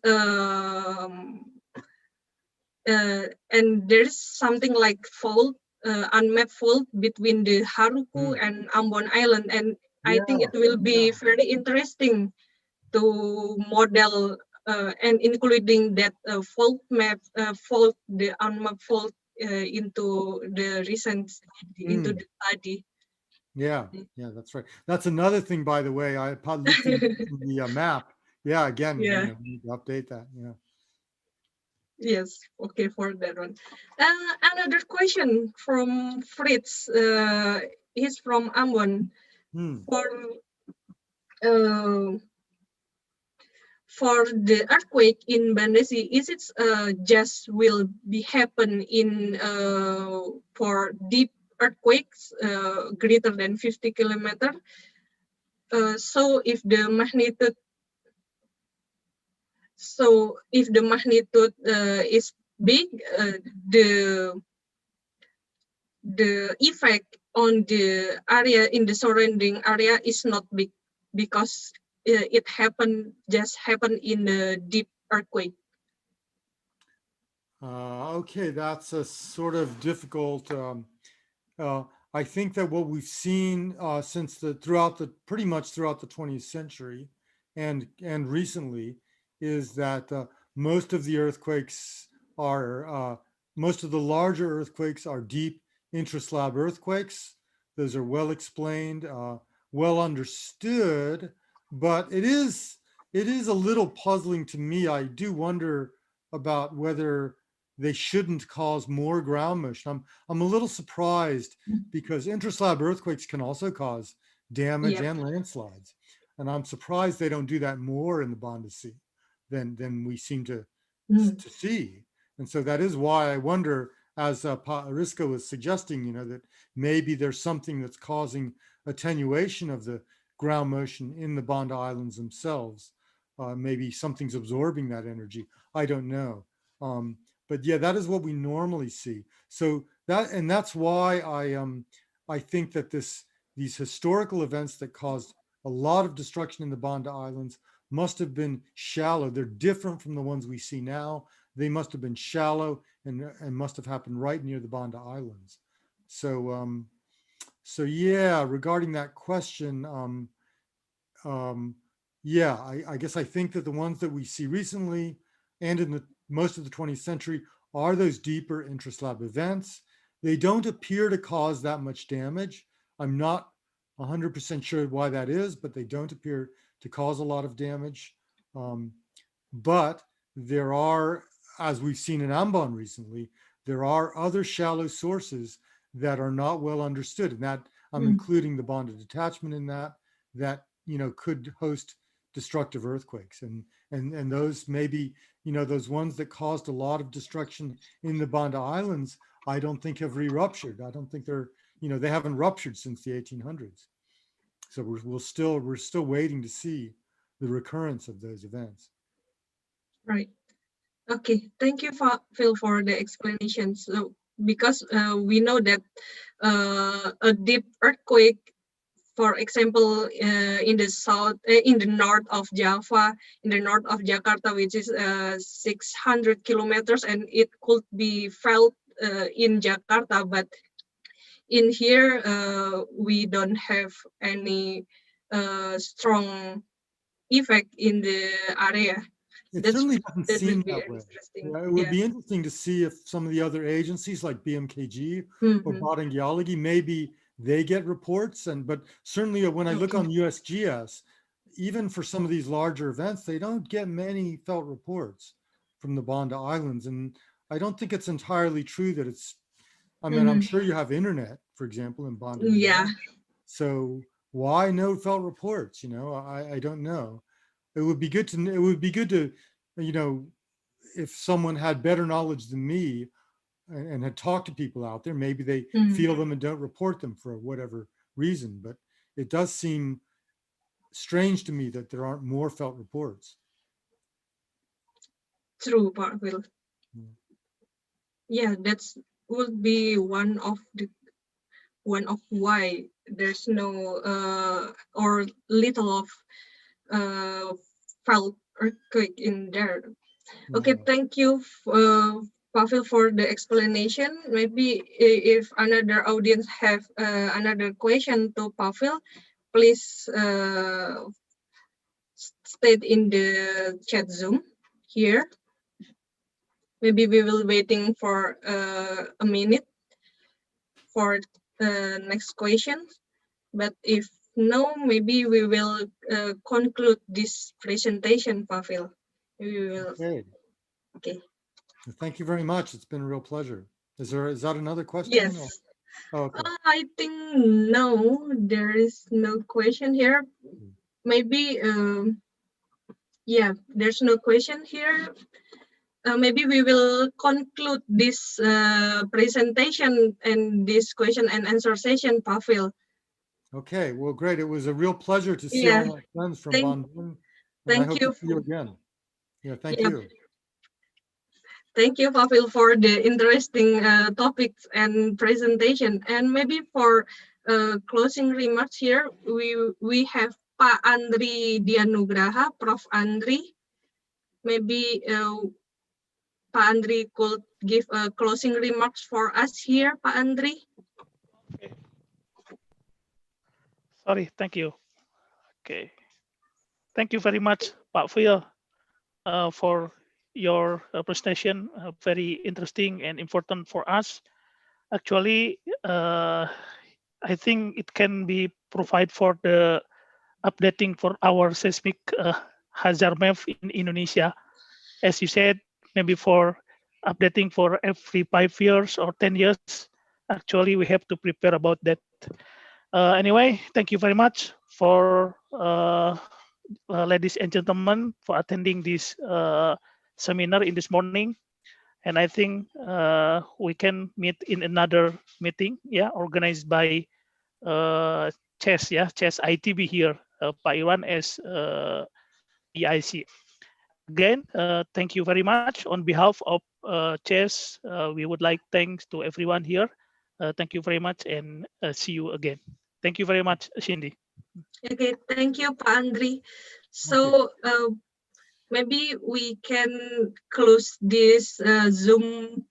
[SPEAKER 3] and there's something like fault, unmapped fault between the Haruku and Ambon Island, and I think it will be very interesting to model and including that fault map, the unmapped fault into the recent into the study.
[SPEAKER 1] Yeah, that's right. That's another thing, by the way. I looked at the map. Yeah, again,
[SPEAKER 3] Yeah.
[SPEAKER 1] you know, we need to update that. Yeah.
[SPEAKER 3] Yes, okay for that one. Another question from Fritz. He's from Ambon. For the earthquake in Banda, is it just will be happen in for deep earthquakes greater than 50 kilometer? So if the magnitude is big, the effect on the area in the surrounding area is not big because it happened in the deep earthquake.
[SPEAKER 1] Okay, that's a sort of difficult. I think that what we've seen since pretty much throughout the 20th century, and recently, is that most of the earthquakes are most of the larger earthquakes are deep intraslab earthquakes. Those are well explained, well understood, but it is a little puzzling to me. I do wonder about whether they shouldn't cause more ground motion. I'm a little surprised because intraslab earthquakes can also cause damage and landslides. And I'm surprised they don't do that more in the Banda Sea than we seem to see. And so that is why I wonder, as Ariska was suggesting, that maybe there's something that's causing attenuation of the ground motion in the Banda Islands themselves. Maybe something's absorbing that energy. I don't know. But yeah, that is what we normally see. So that's why I think that these historical events that caused a lot of destruction in the Banda Islands must have been shallow. They're different from the ones we see now. They must have been shallow and must have happened right near the Banda Islands. So yeah, regarding that question, yeah, I guess I think that the ones that we see recently and in the most of the 20th century are those deeper intraslab events. They don't appear to cause that much damage. I'm not 100% sure why that is, but they don't appear to cause a lot of damage. But there are, as we've seen in Ambon recently, there are other shallow sources that are not well understood, and that I'm including the Banda detachment in that could host destructive earthquakes, and those maybe those ones that caused a lot of destruction in the Banda Islands, I don't think have re-ruptured. I don't think they're they haven't ruptured since the 1800s. So we're still waiting to see the recurrence of those events.
[SPEAKER 3] Right. Okay. Thank you, Phil, for the explanation. So because we know that a deep earthquake, for example, in the north of Java, in the north of Jakarta, which is 600 kilometers, and it could be felt in Jakarta, but in here we don't have any strong effect in the area.
[SPEAKER 1] It
[SPEAKER 3] That's,
[SPEAKER 1] certainly doesn't
[SPEAKER 3] that
[SPEAKER 1] seem
[SPEAKER 3] would be
[SPEAKER 1] that way.
[SPEAKER 3] interesting.
[SPEAKER 1] It would be interesting to see if some of the other agencies like BMKG or Banda Geology, maybe they get reports. But certainly when I look on USGS, even for some of these larger events, they don't get many felt reports from the Banda Islands. And I don't think it's entirely true that it's, I mean, I'm sure you have internet, for example, in Banda.
[SPEAKER 3] Yeah.
[SPEAKER 1] So why no felt reports? I don't know. It would be good to, if someone had better knowledge than me and had talked to people out there, maybe they feel them and don't report them for whatever reason. But it does seem strange to me that there aren't more felt reports.
[SPEAKER 3] True, Pak Will. Yeah, that's would be one of why there's no or little of felt earthquake in there. Okay, thank you, Pavel, for the explanation. Maybe if another audience have another question to Pavel, please state in the chat Zoom here. Maybe we will waiting for a minute for the next question. But if no, maybe we will conclude this presentation, Pavel. We will. Okay.
[SPEAKER 1] Thank you very much. It's been a real pleasure. Is that another question?
[SPEAKER 3] Yes.
[SPEAKER 1] Oh, okay.
[SPEAKER 3] I think no, there is no question here. Maybe, yeah, there's no question here. Maybe we will conclude this presentation and this question and answer session, Pavel.
[SPEAKER 1] Okay, well, great. It was a real pleasure to see all my friends from Banda. And I hope to see you again. Yeah, thank you.
[SPEAKER 3] Thank you, Pavel, for the interesting topics and presentation. And maybe for closing remarks here, we have Pak Andri Dianugraha, Prof. Andri. Maybe Pak Andri could give closing remarks for us here, Pak Andri.
[SPEAKER 6] Okay. Sorry, thank you. Okay. Thank you very much, Pak Phil, for your presentation. Very interesting and important for us. Actually, I think it can be provide for the updating for our seismic hazard map in Indonesia. As you said, maybe for updating for every 5 years or 10 years. Actually, we have to prepare about that. Anyway, thank you very much for ladies and gentlemen for attending this seminar in this morning. And I think we can meet in another meeting, yeah, organized by CHES, yeah, CHES ITB here, Pak Iwan as EIC. Again, thank you very much. On behalf of CHES, we would like thanks to everyone here. Thank you very much and see you again. Thank you very much, Cindy.
[SPEAKER 3] Okay, thank you, Pak Andri. So maybe we can close this Zoom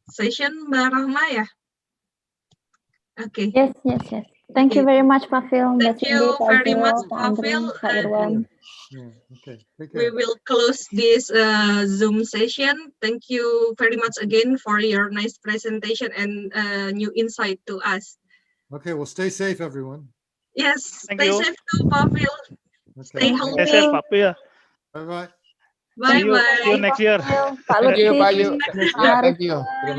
[SPEAKER 3] session, Mbak Rahma ya? Okay.
[SPEAKER 7] Yes. Thank you
[SPEAKER 3] Okay.
[SPEAKER 7] very much, Pak Phil, Mbak
[SPEAKER 3] Thank
[SPEAKER 7] Cindy,
[SPEAKER 3] you
[SPEAKER 7] Pak
[SPEAKER 3] very much,
[SPEAKER 7] Azril, Pak
[SPEAKER 3] Pak
[SPEAKER 7] Andri,
[SPEAKER 3] Phil.
[SPEAKER 7] Pak Irwan.
[SPEAKER 1] Yeah, okay. Take
[SPEAKER 3] We
[SPEAKER 1] care.
[SPEAKER 3] will close this Zoom session. Thank you very much again for your nice presentation and new insight to us.
[SPEAKER 1] Okay, well, stay safe, everyone.
[SPEAKER 3] Yes,
[SPEAKER 6] Thank
[SPEAKER 3] stay
[SPEAKER 6] you.
[SPEAKER 3] safe too, Pak Phil. Stay
[SPEAKER 1] Okay.
[SPEAKER 3] healthy.
[SPEAKER 6] Stay safe, Pak Phil.
[SPEAKER 1] Bye-bye.
[SPEAKER 6] See you
[SPEAKER 3] Bye-bye.
[SPEAKER 6] next year.
[SPEAKER 7] Pak
[SPEAKER 5] Thank you,
[SPEAKER 7] Lutfi,
[SPEAKER 5] Pak Yu.
[SPEAKER 7] Pak
[SPEAKER 5] Ya,
[SPEAKER 7] Arif.
[SPEAKER 5] thank you. Terima